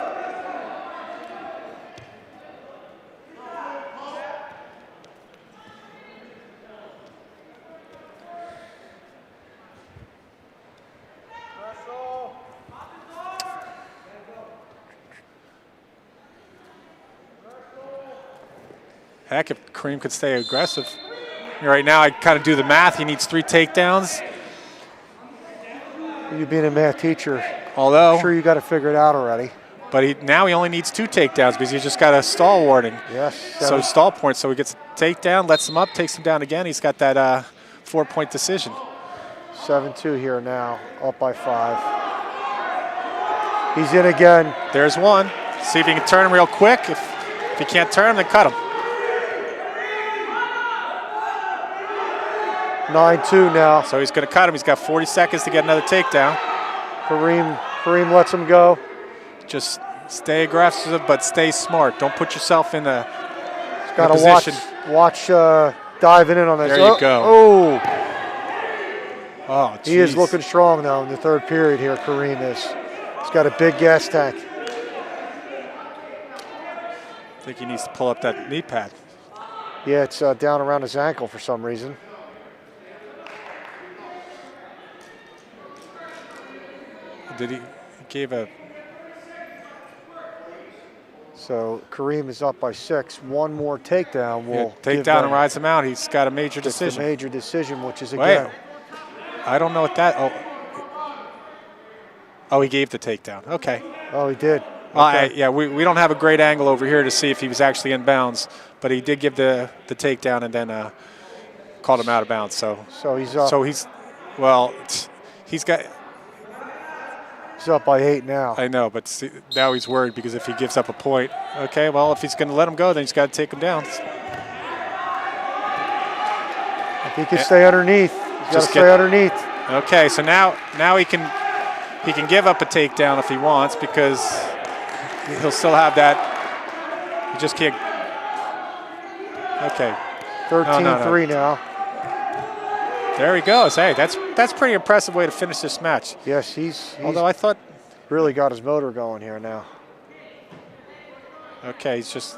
Heck, if Kareem could stay aggressive. Right now, I kind of do the math. He needs 3 takedowns. You being a math teacher, Although, I'm sure you got to figure it out already. but now he only needs 2 takedowns because he just got a stall warning. Yes. So stall points. So he gets a takedown, lets him up, takes him down again. He's got that 4-point decision. 7-2 here now, up by 5. He's in again. There's one. See if he can turn him real quick. If he can't turn him, then cut him. 9-2 now. So he's going to cut him. He's got 40 seconds to get another takedown. Kareem lets him go. Just stay aggressive, but stay smart. Don't put yourself in a Got to position. watch diving in on this. There you go. Oh, Oh, he is geez. looking strong now in the third period here, Kareem is. He's got a big gas tank. I think he needs to pull up that knee pad. Yeah, it's down around his ankle for some reason. Did he gave a So Kareem is up by 6. One more takedown will take give down them and rides him out? He's got a major just a decision. major decision, which is Wait. again. I don't know what that. Oh, he gave the takedown. Okay. Oh, he did. Yeah, we don't have a great angle over here to see if he was actually in bounds, but he did give the takedown and then called him out of bounds. So he's up. he's got. He's up by 8 now. I know, but see, now he's worried because if he gives up a point, okay, well, if he's going to let him go, then he's got to take him down. If he can stay underneath, he's got to Just stay underneath. Okay, so now he can give up a takedown if he wants because he'll still have that. He just can't. Okay. 13-3 now. There he goes. Hey, that's pretty impressive way to finish this match. Yes, he's Although I thought, really got his motor going here now. okay, he's just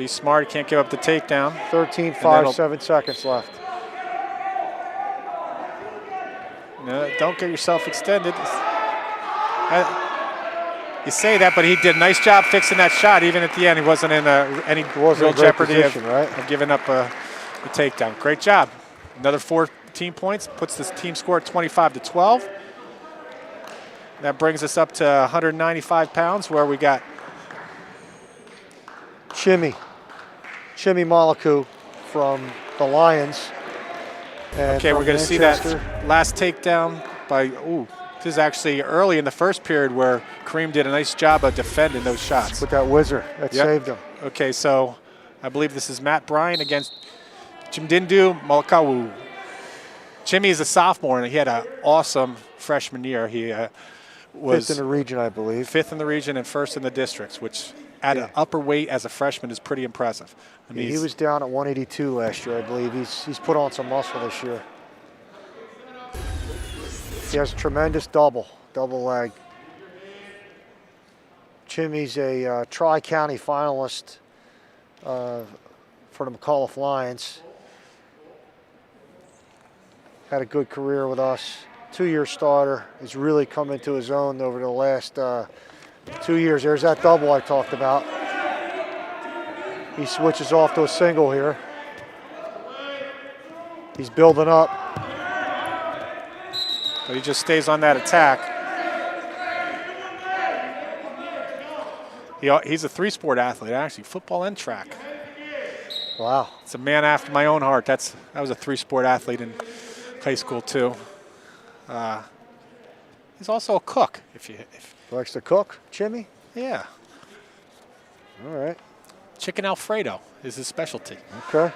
Be smart. Can't give up the takedown. 13-5, 7 seconds left. No, don't get yourself extended. You say that, but he did a nice job fixing that shot. Even at the end, he wasn't in any real jeopardy of giving up a takedown. Great job. Another 14 points puts this team score at 25-12. That brings us up to 195 pounds, where we got Chimmy Malaku from the Lions. And okay, we're going to see that Manchester. last takedown by, this is actually early in the first period where Kareem did a nice job of defending those shots. With that whizzer that saved him. Okay, so I believe this is Matt Bryant against Chimdindu Malakawu. Jimmy is a sophomore, and he had an awesome freshman year. He was 5th in the region, I believe. 5th in the region and 1st in the districts, which at an upper weight as a freshman is pretty impressive. I mean, he was down at 182 last year, I believe. He's put on some muscle this year. He has a tremendous double leg. Chimmy's a Tri-County finalist for the McAuliffe Lions. Had a good career with us. 2-year starter. He's really come into his own over the last 2 years. There's that double I talked about. He switches off to a single here. He's building up. But he just stays on that attack. He's a 3-sport athlete, actually, football and track. Wow. It's a man after my own heart. That was a 3-sport athlete in high school too. He's also a cook. Likes to cook, Chimmy? Yeah. All right. Chicken Alfredo is his specialty. Okay.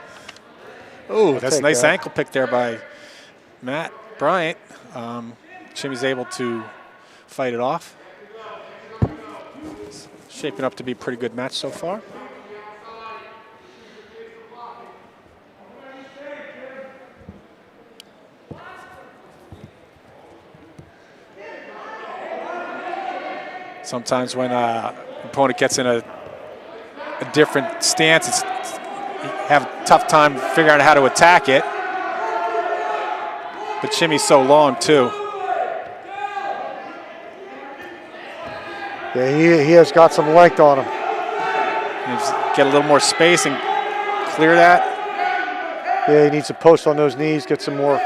Oh, that's a nice ankle pick there by Matt Bryant. Chimmy's able to fight it off. It's shaping up to be a pretty good match so far. Sometimes when an opponent gets in a different stance, you have a tough time figuring out how to attack it. But Chimmy's so long too. Yeah, he has got some length on him. Get a little more space and clear that. Yeah, he needs to post on those knees, get some more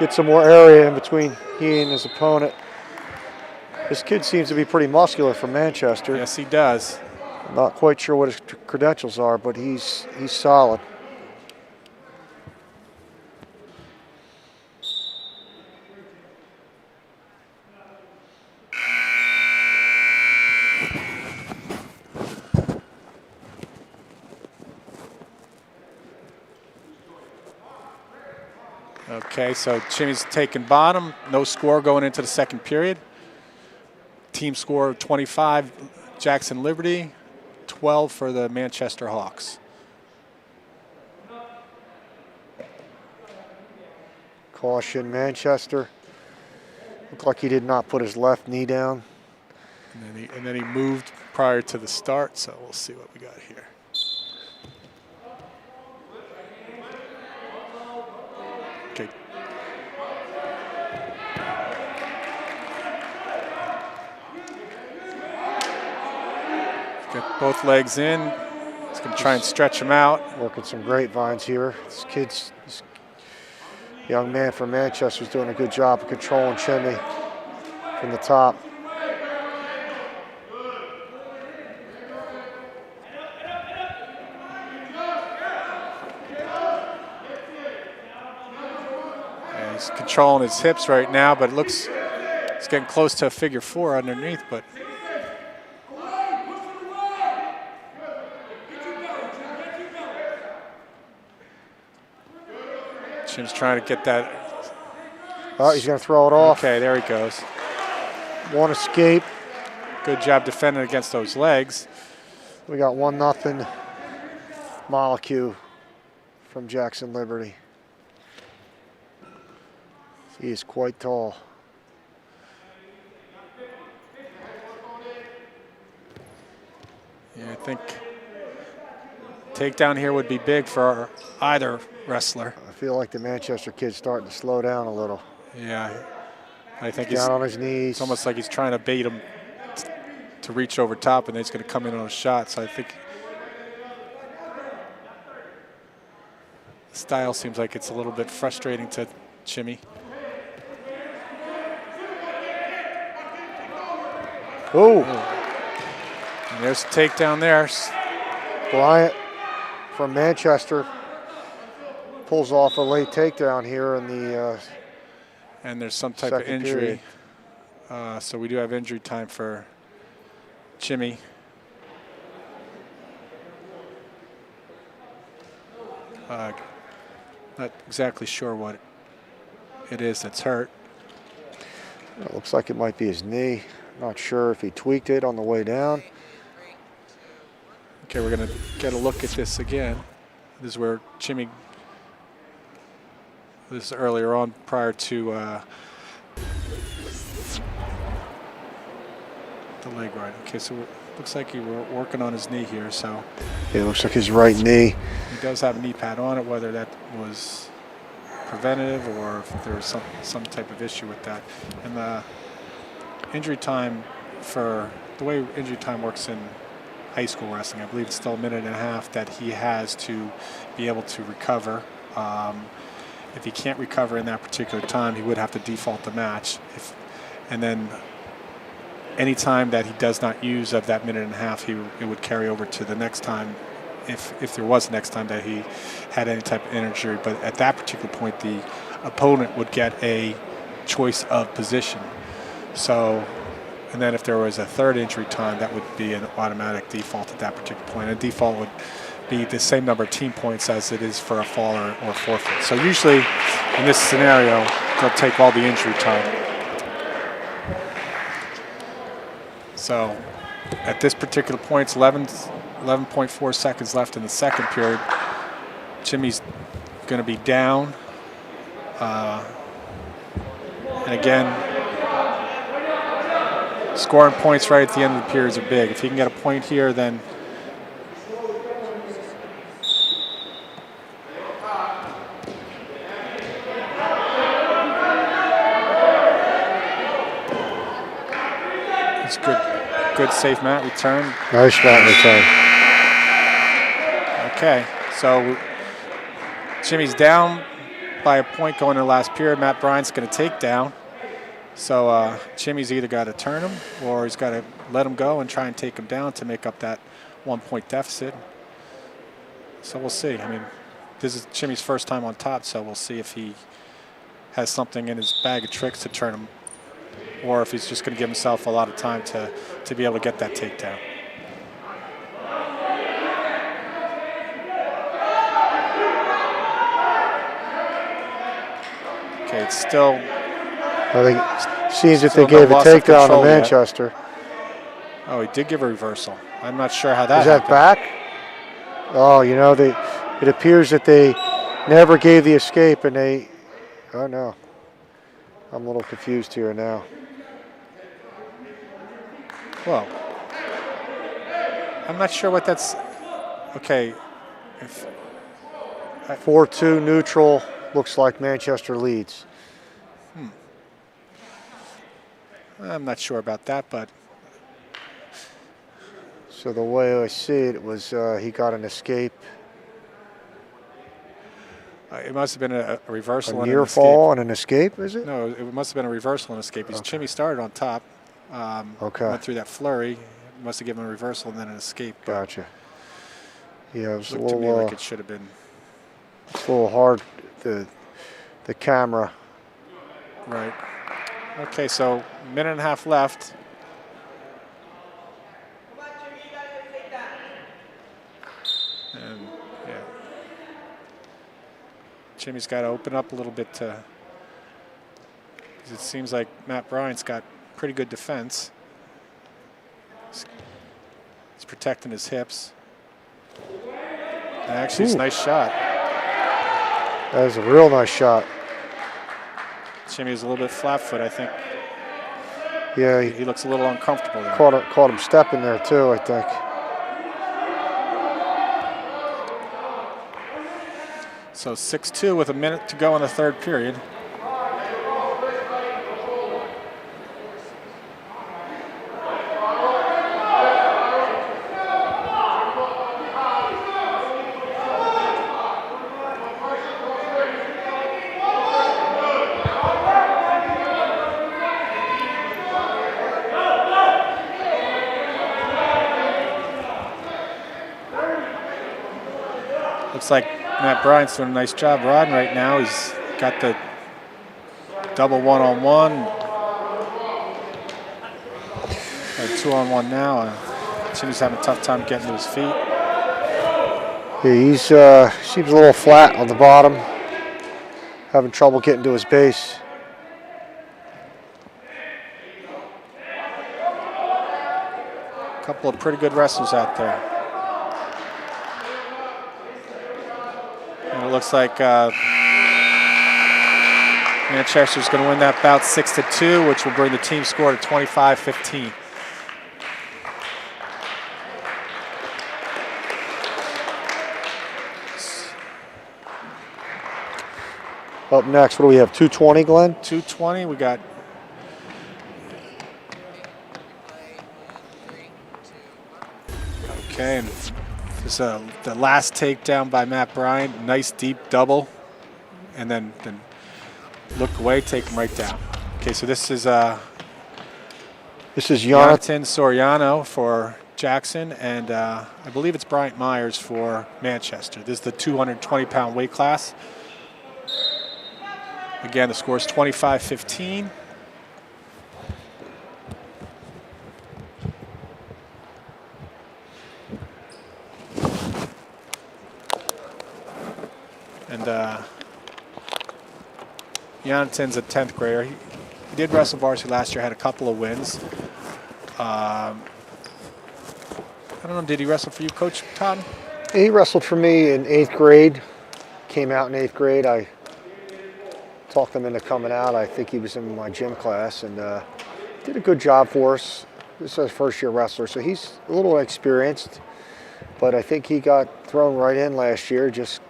area in between he and his opponent. This kid seems to be pretty muscular from Manchester. Yes, he does. I'm not quite sure what his credentials are, but he's solid. Okay, so Chimmy's taking bottom. No score going into the second period. Team score 25, Jackson Liberty, 12 for the Manchester Hawks. Caution, Manchester. Looked like he did not put his left knee down. And then he moved prior to the start, so we'll see what we got here. Okay. Got both legs in. He's going to try and stretch him out. Working some grapevines here. This young man from Manchester is doing a good job of controlling Chimmy from the top. And he's controlling his hips right now, but it looks he's getting close to a figure 4 underneath, but Jim's trying to get that. Oh, he's going to throw it off. Okay, there he goes. One escape. Good job defending against those legs. We got 1-0 Malaku from Jackson Liberty. He is quite tall. Yeah, I think Takedown here would be big for either wrestler. I feel like the Manchester kid's starting to slow down a little. Yeah, I think Down on his knees. it's almost like he's trying to bait him to reach over top, and then he's going to come in on a shot. So I think the style seems like it's a little bit frustrating to Jimmy. Oh, And there's a takedown there. Bryant from Manchester pulls off a late takedown here in the And there's some type of second injury. period. So we do have injury time for Jimmy. Not exactly sure what it is that's hurt. It looks like it might be his knee. Not sure if he tweaked it on the way down. Okay, we're going to get a look at this again. This is where Jimmy, this is earlier on prior to the leg right. Okay, so it looks like he were working on his knee here, so It looks like his right knee. he does have a knee pad on it, whether that was preventative or if there was some type of issue with that. And the injury time for, the way injury time works in high school wrestling, I believe it's still a minute and a half that he has to be able to recover. If he can't recover in that particular time, he would have to default the match. And then any time that he does not use of that minute and a half, it would carry over to the next time, if there was a next time that he had any type of injury. But at that particular point, the opponent would get a choice of position. So, and then if there was a third injury time, that would be an automatic default at that particular point. A default would be the same number of team points as it is for a fall or forfeit. So usually in this scenario, they'll take all the injury time. So at this particular point, it's 11.4 seconds left in the second period. Jimmy's going to be down. And again, scoring points right at the end of the periods are big. If he can get a point here, then it's good safe mat return. Nice mat return. Okay, so Jimmy's down by a point going to the last period. Matt Bryant's going to take down. So Jimmy's either got to turn him or he's got to let him go and try and take him down to make up that 1 point deficit. So we'll see. I mean, this is Jimmy's first time on top, so we'll see if he has something in his bag of tricks to turn him, or if he's just going to give himself a lot of time to be able to get that takedown. Okay, it's still. I think it seems that they Still no gave a loss of takedown to control yet. Manchester. Oh, he did give a reversal. I'm not sure how that Is that happened. back? Oh, you know, it appears that they never gave the escape and they, oh no. I'm a little confused here now. Well, I'm not sure what that's. Okay. 4-2 neutral, looks like Manchester leads. I'm not sure about that, but So the way I see it, it was he got an escape, it must have been a reversal a and near an escape. fall and an escape, is it? No, it must have been a reversal and escape. Because Jimmy started on top, Okay. went through that flurry, must have given a reversal and then an escape. But Gotcha. Yeah, it was a looked to me little, like it should have been. it's a little hard, the camera. Right. Okay, so minute and a half left. And yeah, Jimmy's got to open up a little bit to. 'Cause it seems like Matt Bryant's got pretty good defense. He's protecting his hips. And actually, it's a Ooh. nice shot. That was a real nice shot. Jimmy is a little bit flat foot, I think. Yeah, He looks a little uncomfortable there. caught him stepping there too, I think. So 6-2 with a minute to go in the third period. Looks like Matt Bryant's doing a nice job riding right now. He's got the double one-on-one. Got a two-on-one now. Seems having a tough time getting to his feet. Yeah, he's seems a little flat on the bottom, having trouble getting to his base. A couple of pretty good wrestlers out there. And it looks like Manchester's going to win that bout 6-2, which will bring the team score to 25-15. Up next, what do we have, 220, Glenn? 220, we got okay, and this is the last takedown by Matt Bryant. Nice deep double, and then look away, take him right down. Okay, so this is Jonathan Soriano for Jackson, and I believe it's Bryant Myers for Manchester. This is the 220-pound weight class. Again, the score is 25-15. And Jonathan's a 10th grader. He did wrestle varsity last year, had a couple of wins. I don't know, did he wrestle for you, Coach Todd? He wrestled for me in 8th grade. Came out in 8th grade. I talked him into coming out. I think he was in my gym class and did a good job for us. This is his first year wrestler, so he's a little experienced, but I think he got thrown right in last year. Just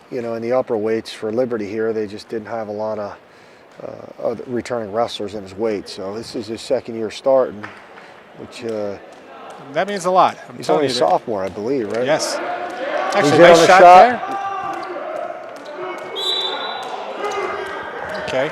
you know, in the upper weights for Liberty here, they just didn't have a lot of other returning wrestlers in his weight. So this is his second year starting, which that means a lot. he's only a sophomore, I believe, right? Yes. Actually, He's nice on the shot there. Okay.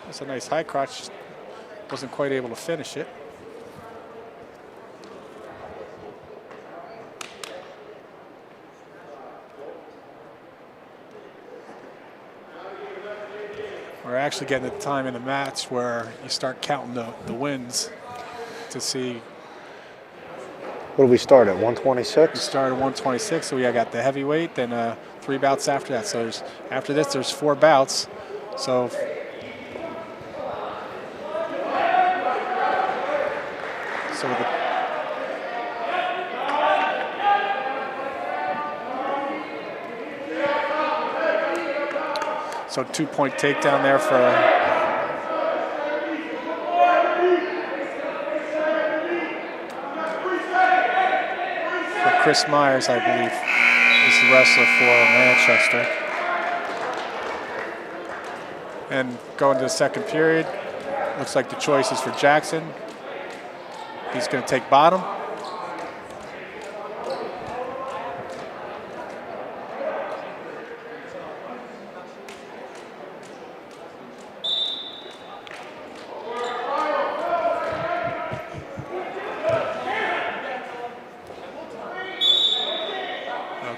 That's a nice high crotch. Wasn't quite able to finish it. We're actually getting the time in the match where you start counting the wins to see. What do we start at, 126? We started at 126, so we got the heavyweight, then 3 bouts after that. So after this, there's 4 bouts. So So 2-point takedown there for Chris Myers, I believe, is the wrestler for Manchester. And going to the second period, looks like the choice is for Jackson. He's going to take bottom.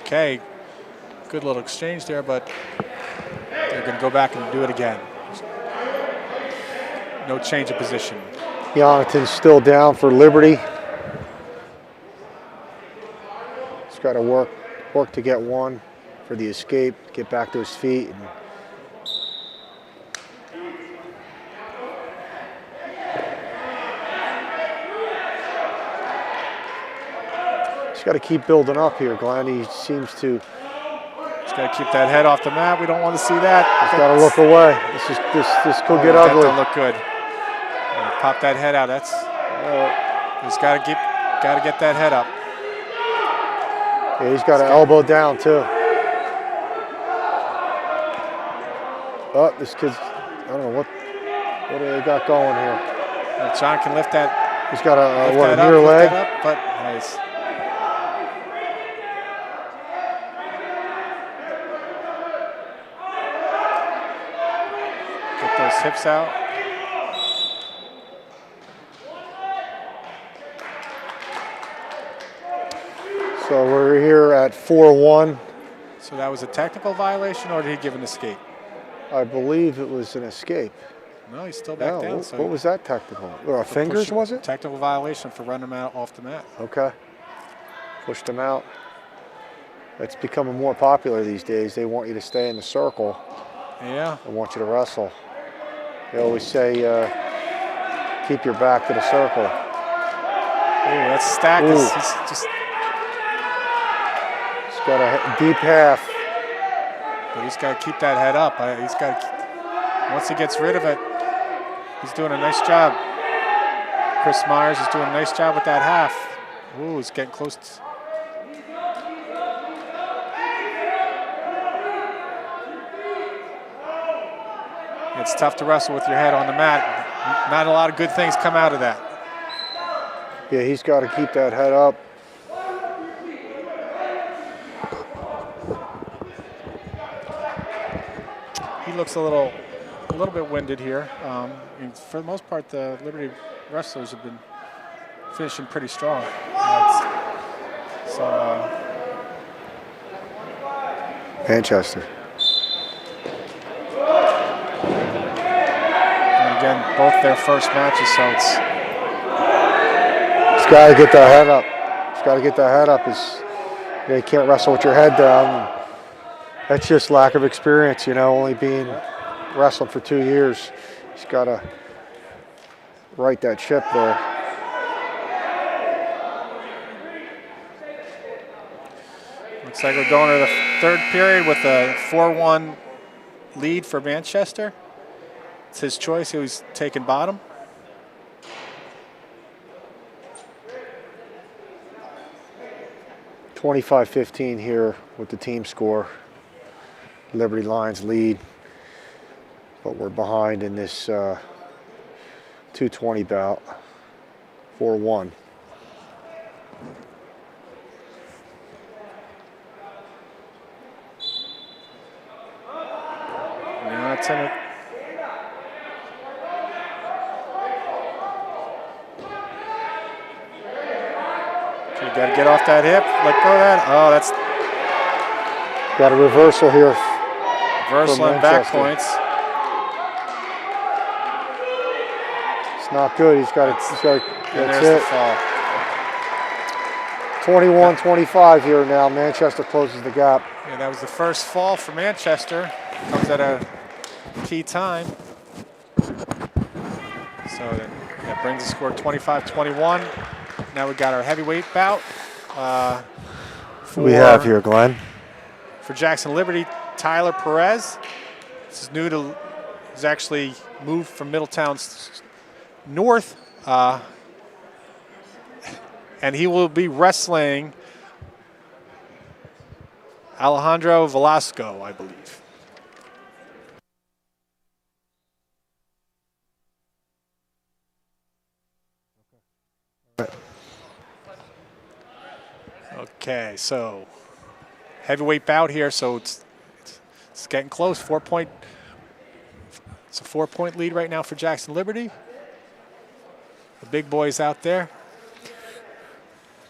Okay, good little exchange there, but they're going to go back and do it again. No change of position. Jonathan's still down for Liberty. He's got to work to get one for the escape, get back to his feet. And he's got to keep building up here, Glenn. He seems to. He's got to keep that head off the mat. We don't want to see that. He's got to look away. This could get ugly. That don't look good. Pop that head out. That's. He's got to get that head up. Yeah, he's got an elbow down too. Oh, this kid's. I don't know what do they got going here. John can lift that. He's got a near leg. Up, but nice. Get those hips out. So we're here at 4-1. So that was a technical violation, or did he give an escape? I believe it was an escape. No, he's still back down. What was that technical? Fingers, was it? Technical violation for running him out off the mat. Okay. Pushed him out. It's becoming more popular these days. They want you to stay in the circle. Yeah. They want you to wrestle. They always say, keep your back to the circle. Ooh, that's stacked. He's got a deep half. But he's got to keep that head up. He's got to. Once he gets rid of it, he's doing a nice job. Chris Myers is doing a nice job with that half. Ooh, he's getting close. It's tough to wrestle with your head on the mat. Not a lot of good things come out of that. Yeah, he's got to keep that head up. He looks a little bit winded here. For the most part, the Liberty wrestlers have been finishing pretty strong. Manchester. And again, both their first matches, so He's got to get that head up. He's got to get that head up. You can't wrestle with your head down. That's just lack of experience, only being wrestled for 2 years. He's got to right that ship there. Looks like we're going to the third period with a 4-1 lead for Manchester. It's his choice. He was taking bottom. $25-15 here with the team score. Liberty Lions lead, but we're behind in this 220 bout, 4-1. Now it's in it. You got to get off that hip. Let go of that. Oh, that's got a reversal here. Reversal and back points. It's not good. He's got to. That's it. The fall. 21-25 here now. Manchester closes the gap. Yeah, that was the first fall for Manchester. Comes at a key time. So that brings the score 25-21. Now we got our heavyweight bout. We have here, Glenn. For Jackson Liberty, Tyler Perez. This is new to. He's actually moved from Middletown north, and he will be wrestling Alejandro Velasco, I believe. Okay, so heavyweight bout here, so it's getting close. It's a 4-point lead right now for Jackson Liberty. The big boys out there.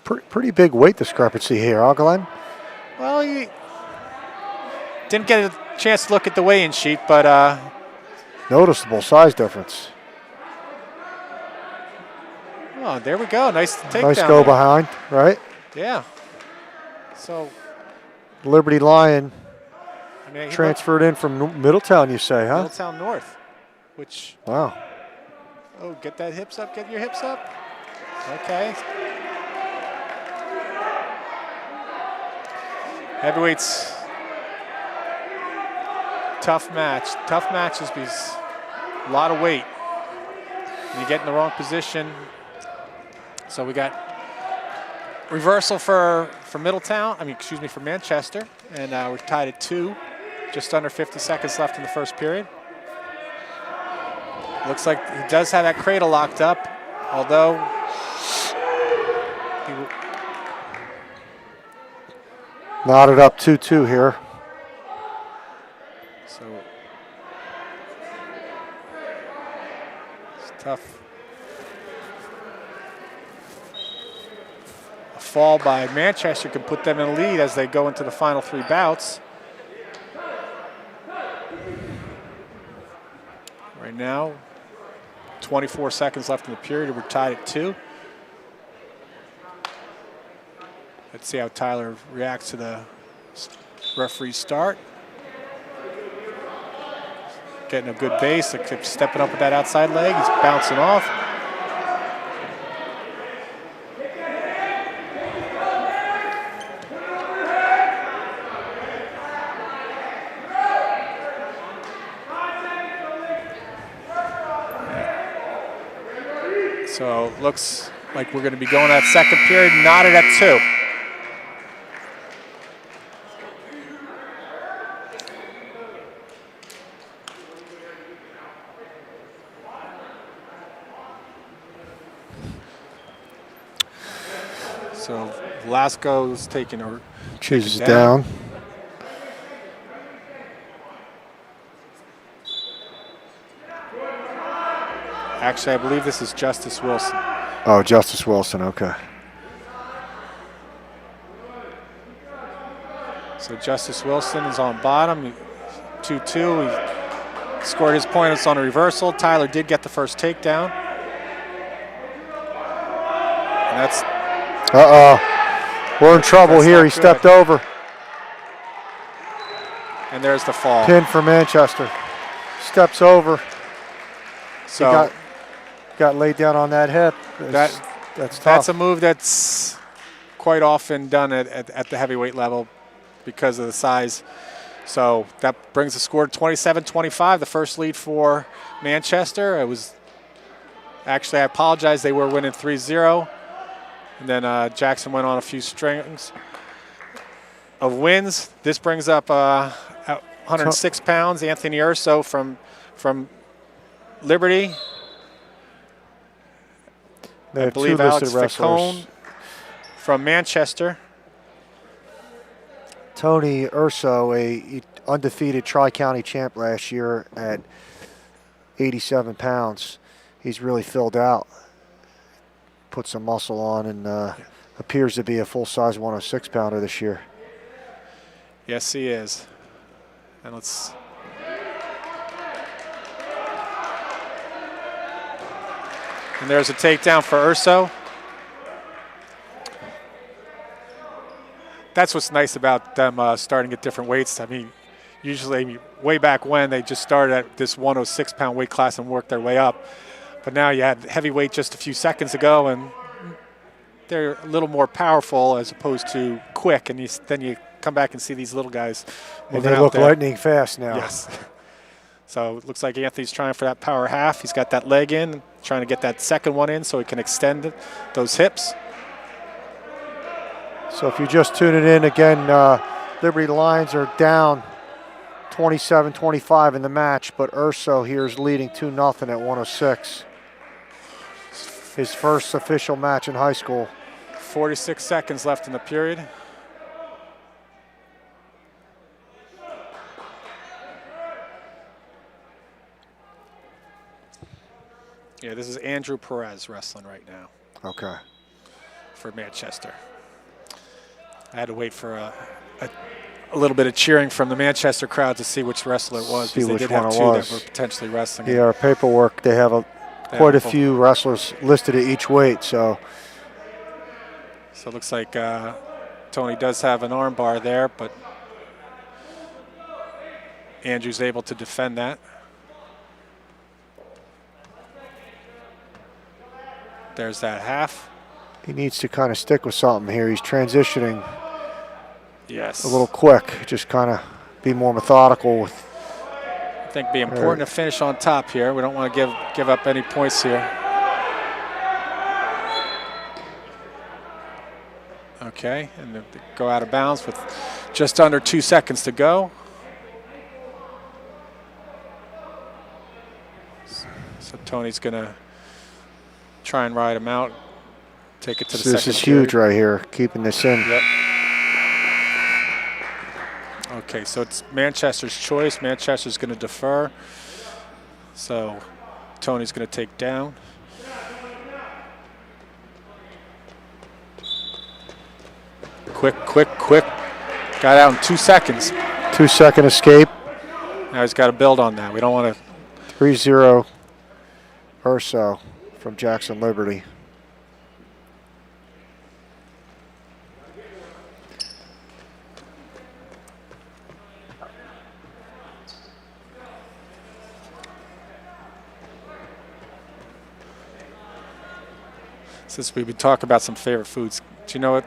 Pretty big weight discrepancy here, huh, Glenn? Well, you didn't get a chance to look at the weigh-in sheet, but noticeable size difference. oh, there we go. Nice takedown. Nice go behind, right? Yeah. So Liberty Lion he transferred in from Middletown, you say, huh? Middletown North, which. Wow. Oh, get that hips up. Get your hips up. Okay. Heavyweights Tough match. Tough matches because a lot of weight. And you get in the wrong position. So we got reversal for Middletown. For Manchester. And we're tied at 2. Just under 50 seconds left in the first period. Looks like he does have that cradle locked up, although knotted up 2-2 here. So it's tough. A fall by Manchester can put them in a lead as they go into the final 3 bouts. Right now, 24 seconds left in the period. We're tied at 2. Let's see how Tyler reacts to the referee's start. Getting a good base, stepping up with that outside leg. He's bouncing off. So looks like we're going to be going that second period, knotted at 2. So Velasco's taking or chooses down. Actually, I believe this is Justice Wilson. Oh, Justice Wilson, okay. So Justice Wilson is on bottom, 2-2. He scored his points on a reversal. Tyler did get the first takedown. And that's... Uh-oh. We're in trouble here. He stepped over. And there's the fall. Pin for Manchester. Steps over. So he got laid down on that hip. That's tough. That's a move that's quite often done at the heavyweight level because of the size. So that brings the score to 27-25, the first lead for Manchester. It was actually, I apologize, they were winning 3-0. And then Jackson went on a few strings of wins. This brings up 106 pounds, Anthony Urso from Liberty. I believe Alex Ficone from Manchester. Tony Urso, a undefeated Tri-County champ last year at 87 pounds. He's really filled out, put some muscle on, and appears to be a full-size 106-pounder this year. Yes, he is. And let's... And there's a takedown for Urso. That's what's nice about them starting at different weights. I mean, usually way back when they just started at this 106-pound weight class and worked their way up. But now you had heavyweight just a few seconds ago, and they're a little more powerful as opposed to quick. And then you come back and see these little guys and they look lightning fast now. Yes. So it looks like Anthony's trying for that power half. He's got that leg in, trying to get that second one in so he can extend those hips. So if you're just tuning in, again, Liberty Lions are down 27-25 in the match, but Urso here is leading 2-0 at 106. His first official match in high school. 46 seconds left in the period. Yeah, this is Andrew Perez wrestling right now. Okay. For Manchester. I had to wait for a little bit of cheering from the Manchester crowd to see which wrestler it was, because they did have 2 that were potentially wrestling. Yeah, our paperwork, they have quite a few wrestlers listed at each weight, so. So it looks like Tony does have an arm bar there, but Andrew's able to defend that. There's that half. He needs to kind of stick with something here. He's transitioning a little quick. Just kind of be more methodical with think it'd be important to finish on top here. We don't want to give up any points here. Okay, and they go out of bounds with just under 2 seconds to go. So Tony's gonna try and ride him out, take it to the second. This is huge right here, keeping this in. Yep. Okay, so it's Manchester's choice. Manchester's going to defer. So Tony's going to take down. Quick. Got out in 2 seconds. 2 second escape. Now he's got to build on that. We don't want to. 3-0 or so from Jackson Liberty. Since we've been talking about some favorite foods, do you know what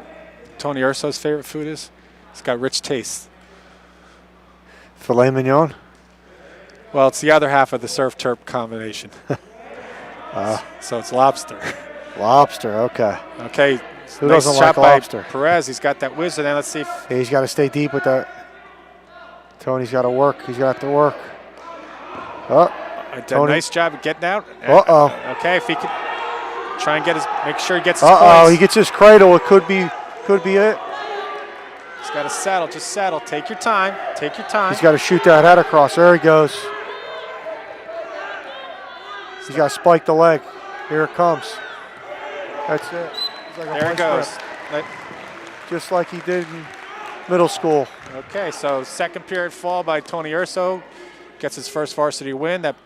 Tony Urso's favorite food is? It's got rich taste. Filet mignon? Well, it's the other half of the surf turf combination. So it's lobster. Lobster, okay. Okay, Who nice doesn't shot like by lobster? Perez. He's got that whiz, and then let's see if He's got to stay deep with that. Tony's got to work. He's got to work. Oh, did a nice job of getting out. Uh-oh. Okay, if he could try and make sure he gets his Uh-oh, points. he gets his cradle. It could be it. He's got to settle. Just settle. Take your time. Take your time. He's got to shoot that head across. There he goes. He's got to spike the leg. Here it comes. That's it. He's like a There it punch goes. grip, just like he did in middle school. Okay, so second period fall by Tony Urso. Gets his first varsity win. That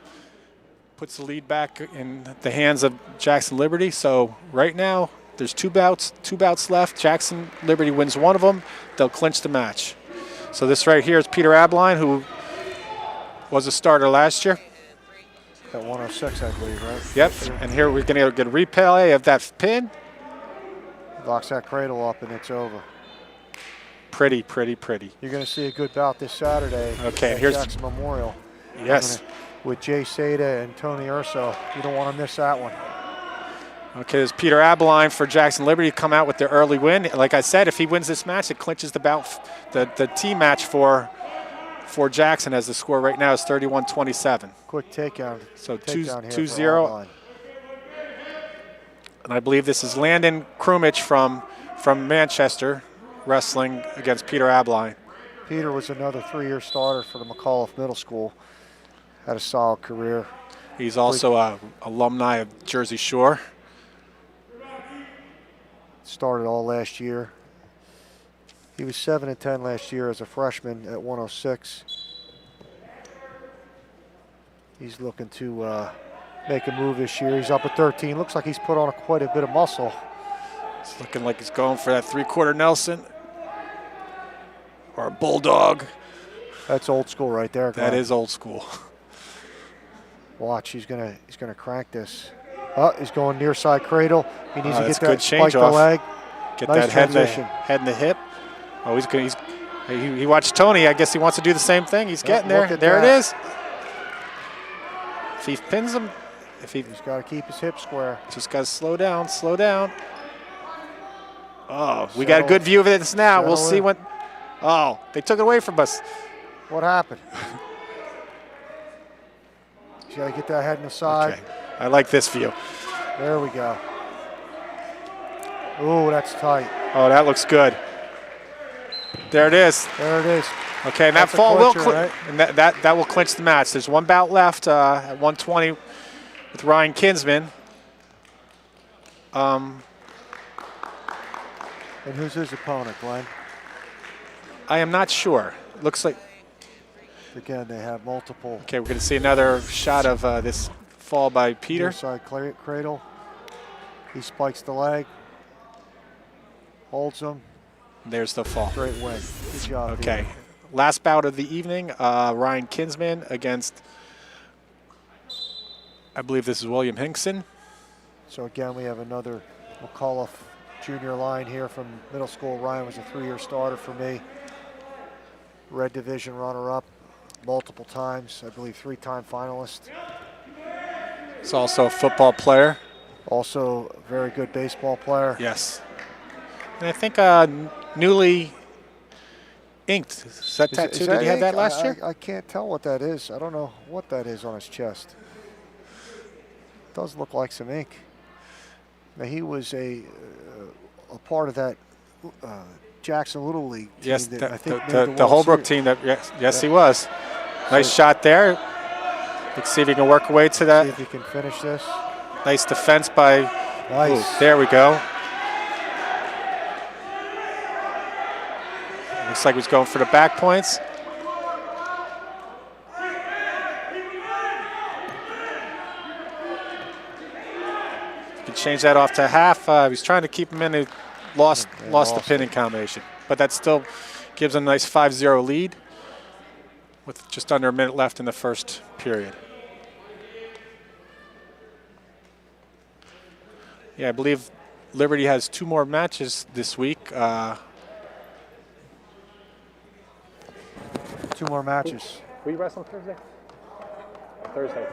puts the lead back in the hands of Jackson Liberty. So right now, there's two bouts left. Jackson Liberty wins one of them. They'll clinch the match. So this right here is Peter Abline, who was a starter last year. At 106, I believe, right? Yep, and here we're going to get a replay of that pin. Locks that cradle up, and it's over. Pretty. You're going to see a good bout this Saturday Okay, at here's Jackson Memorial. Yes. With Jay Seda and Tony Urso. You don't want to miss that one. Okay, there's Peter Abline for Jackson Liberty come out with the early win. Like I said, if he wins this match, it clinches the bout, the team match for Jackson, as the score right now is 31-27. Quick takedown. So Takedown here 2-0. for Abline. And I believe this is Landon Krumich from Manchester wrestling against Peter Abline. Peter was another 3-year starter for the McAuliffe Middle School. Had a solid career. He's also an alumni of Jersey Shore. Started all last year. He was 7-10 last year as a freshman at 106. He's looking to make a move this year. He's up at 13. Looks like he's put on quite a bit of muscle. It's looking like he's going for that three-quarter Nelson or a bulldog. That's old school right there, Glenn. That is old school. Watch, he's gonna crank this. Oh, he's going near side cradle. He needs to get that spike the leg. Get nice that head in the hip. Oh, he watched Tony. I guess he wants to do the same thing. He's getting there. There it is. If he pins him, he's got to keep his hip square. Just got to slow down. Oh, we got a good view of this now. We'll see what. Oh, they took it away from us. What happened? You got to get that head in the side. Okay. I like this view. There we go. Ooh, that's tight. Oh, that looks good. There it is. There it is. Okay, and that's that fall clincher, will right? and that will clinch the match. There's one bout left at 120 with Ryan Kinsman. And who's his opponent, Glenn? I am not sure. Looks like. Again, they have multiple. Okay, we're going to see another shot of this fall by Peter. Side cradle. He spikes the leg. Holds him. There's the fall. Great win. Good job. Okay. Peter. Last bout of the evening, Ryan Kinsman against, I believe this is William Hinkson. So again, we have another McAuliffe junior line here from middle school. Ryan was a 3-year starter for me. Red Division runner-up. multiple times. I believe 3-time finalist. He's also a football player. Also a very good baseball player. Yes. And I think newly inked. Is that tattoo? Did he have ink? that last year? I can't tell what that is. I don't know what that is on his chest. Does look like some ink. Now he was a part of that Jackson Little League team. Yes, that I think the made Holbrook Series. team. That yes, he was. Nice shot there. Let's see if he can work away to that. See if he can finish this. Nice defense by. Nice. Ooh, there we go. Looks like he's going for the back points. You can change that off to half. He's trying to keep him in. He lost the pinning combination, but that still gives him a nice 5-0 lead with just under a minute left in the first period. Yeah, I believe Liberty has 2 more matches this week. 2 more matches. Were you wrestling Thursday? Thursday.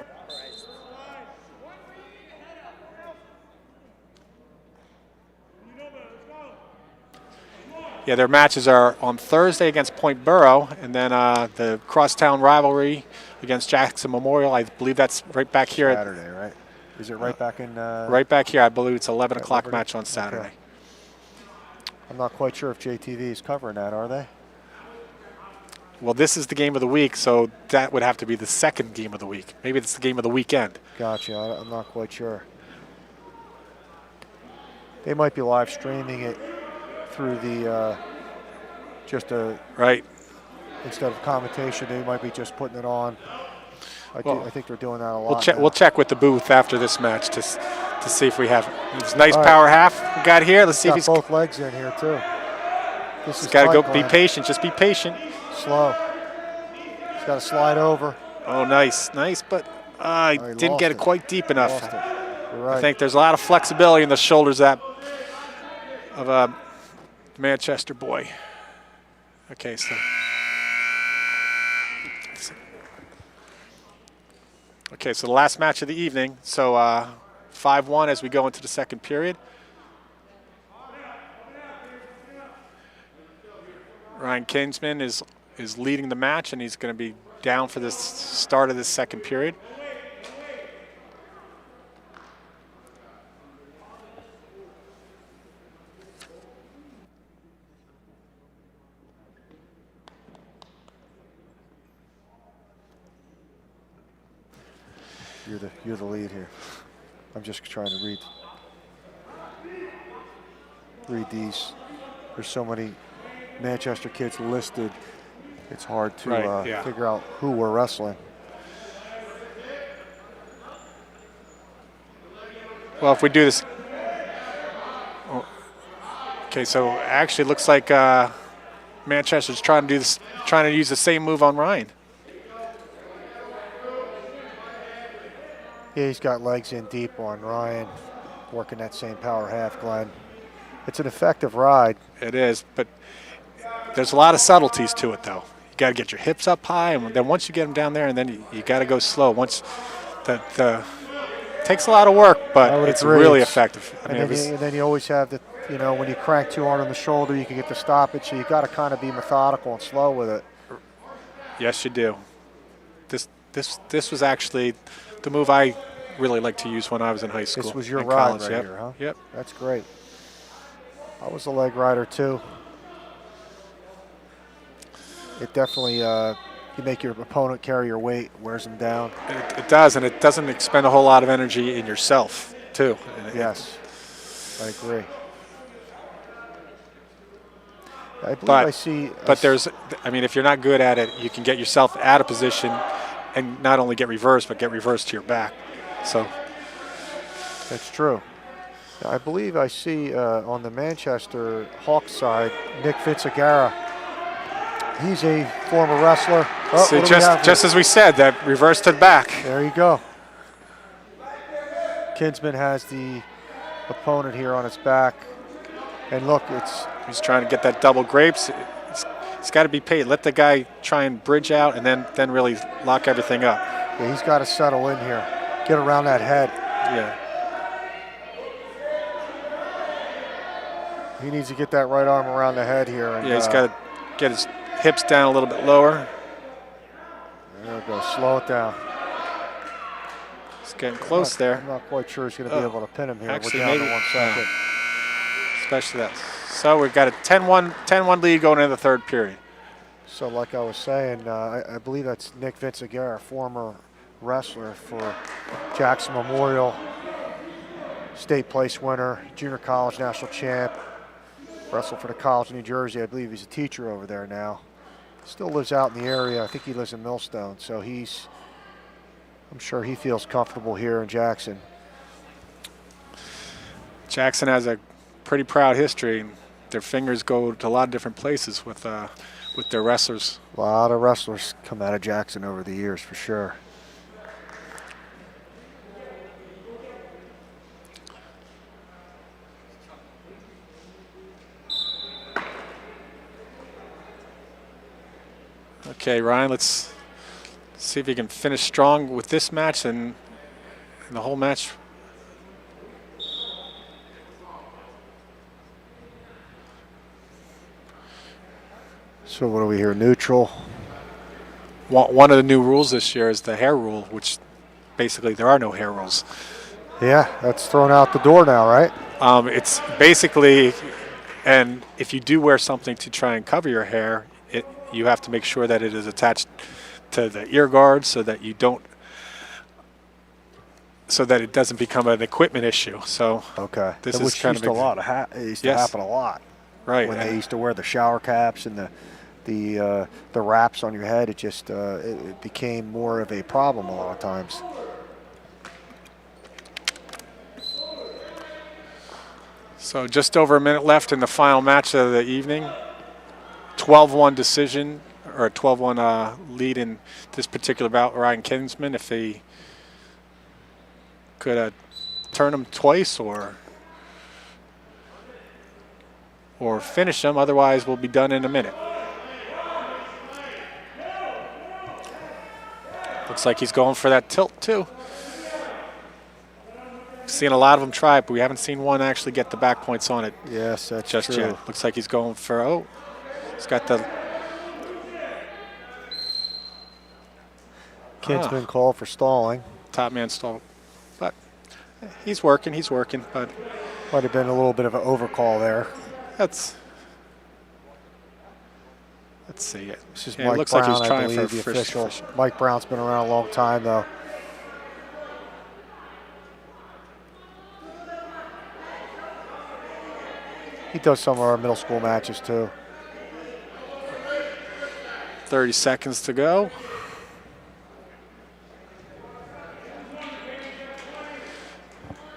Yeah, their matches are on Thursday against Point Borough, and then the crosstown rivalry against Jackson Memorial. I believe that's right back here. Saturday, right? Is it right back in? Right back here. I believe it's 11 o'clock Liberty? match on Saturday. Okay. I'm not quite sure if JTV is covering that, are they? Well, this is the game of the week, so that would have to be the second game of the week. Maybe it's the game of the weekend. Gotcha. I'm not quite sure. They might be live streaming it through the right. Instead of commentation, they might be just putting it on. I think they're doing that a lot. We'll check with the booth after this match to see if we have this nice power half we got here. Let's see if he's got both legs in here too. This is got to go. tight, Be Glenn. patient. Just be patient. Slow. He's got to slide over. Oh, nice, but I he didn't get it lost quite deep enough. Lost it. You're right. I think there's a lot of flexibility in the shoulders of a Manchester boy. Okay, so. Okay, so the last match of the evening. So 5-1 as we go into the second period. Ryan Kinsman is leading the match, and he's going to be down for the start of this second period. You're the lead here. I'm just trying to read these. There's so many Manchester kids listed. It's hard to figure out who we're wrestling. Well, if we do this, okay. So actually, it looks like Manchester's trying to use the same move on Ryan. Yeah, he's got legs in deep on Ryan, working that same power half, Glenn. It's an effective ride. It is, but there's a lot of subtleties to it, though. You got to get your hips up high, and then once you get them down there, and then you got to go slow. Once the takes a lot of work, but it's really effective. I mean, and then you always have the, when you crank too hard on the shoulder, you can get the stoppage. So you got to kind of be methodical and slow with it. Yes, you do. This was actually the move I really liked to use when I was in high school. This was your in ride college. right Yep. here, huh? Yep. That's great. I was a leg rider too. It definitely, you make your opponent carry your weight, wears them down. It does, and it doesn't expend a whole lot of energy in yourself, too. Yes, I agree. I believe I see. But if you're not good at it, you can get yourself out of position and not only get reversed, but get reversed to your back. So that's true. I believe I see on the Manchester Hawks side, Nick Fitzagara. He's a former wrestler. Oh, see, just as we said, that reverse to the back. There you go. Kinsman has the opponent here on his back. And look, he's trying to get that double grapes. He's got to be paid. Let the guy try and bridge out and then really lock everything up. Yeah, he's got to settle in here. Get around that head. Yeah. He needs to get that right arm around the head here. And, Yeah, he's got to get his hips down a little bit lower. There we go. Slow it down. He's getting close there. I'm not quite sure he's going to be able to pin him here. Actually, We're down maybe. to 1 second. Especially that. So we've got a 10-1 lead going into the third period. So like I was saying, I believe that's Nick Vinciguerra, former wrestler for Jackson Memorial, state place winner, junior college national champ, wrestled for the College of New Jersey. I believe he's a teacher over there now. Still lives out in the area. I think he lives in Millstone. So I'm sure he feels comfortable here in Jackson. Jackson has a pretty proud history. Their fingers go to a lot of different places with their wrestlers. A lot of wrestlers come out of Jackson over the years, for sure. Okay, Ryan, let's see if he can finish strong with this match and the whole match. So what do we hear? Neutral. One of the new rules this year is the hair rule, which basically there are no hair rules. Yeah, that's thrown out the door now, right? It's basically, and if you do wear something to try and cover your hair, you have to make sure that it is attached to the ear guard so that it doesn't become an equipment issue. So okay, this which is kind used of it used to happen a lot. Right. When they used to wear the shower caps and the wraps on your head, it just it became more of a problem a lot of times. So just over a minute left in the final match of the evening. 12-1 decision, or a 12-1 lead in this particular bout. Ryan Kinsman, if he could turn him twice or finish him, otherwise we'll be done in a minute. Looks like he's going for that tilt too. Seen a lot of them try, but we haven't seen one actually get the back points on it. Yes, that's just true. yet. Looks like he's going for he's got the Kinsman call for stalling. Top man stall, but he's working. But might have been a little bit of an overcall there. Let's see it. This is Yeah, Mike it looks Brown, like he's trying I believe, for the first official. Mike Brown's been around a long time, though. He does some of our middle school matches, too. 30 seconds to go.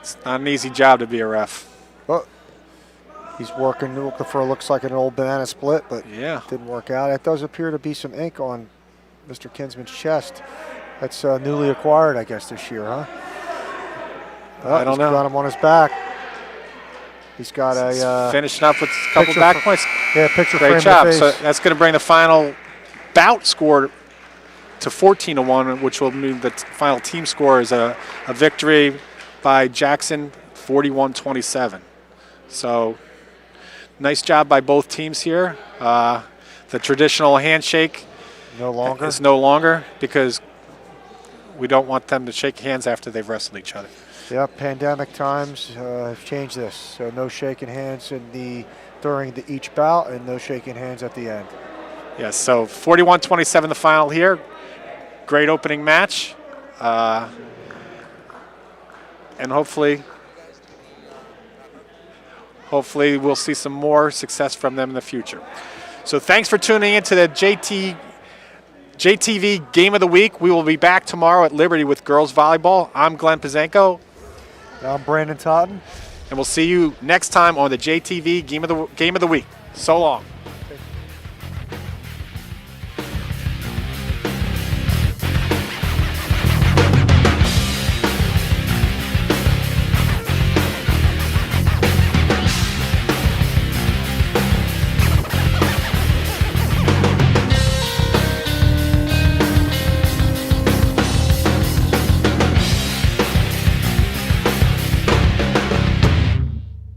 It's not an easy job to be a ref. But he's looking for looks like an old banana split, but yeah, didn't work out. It does appear to be some ink on Mr. Kinsman's chest. That's newly acquired, I guess, this year, huh? Oh, I don't know. He's got him on his back. He's got a finishing up with a couple back points. Yeah, picture frame Great job. the face. So that's going to bring the final bout score to 14-1, which will mean the final team score is a victory by Jackson, 41-27. So nice job by both teams here. The traditional handshake is no longer because we don't want them to shake hands after they've wrestled each other. Yeah, pandemic times have changed this. So no shaking hands during each bout and no shaking hands at the end. Yes, so 41-27 the final here. Great opening match. And hopefully we'll see some more success from them in the future. So thanks for tuning in to the JTV Game of the Week. We will be back tomorrow at Liberty with girls volleyball. I'm Glenn Pizzenko. I'm Brandon Totten. And we'll see you next time on the JTV Game of the Week. So long.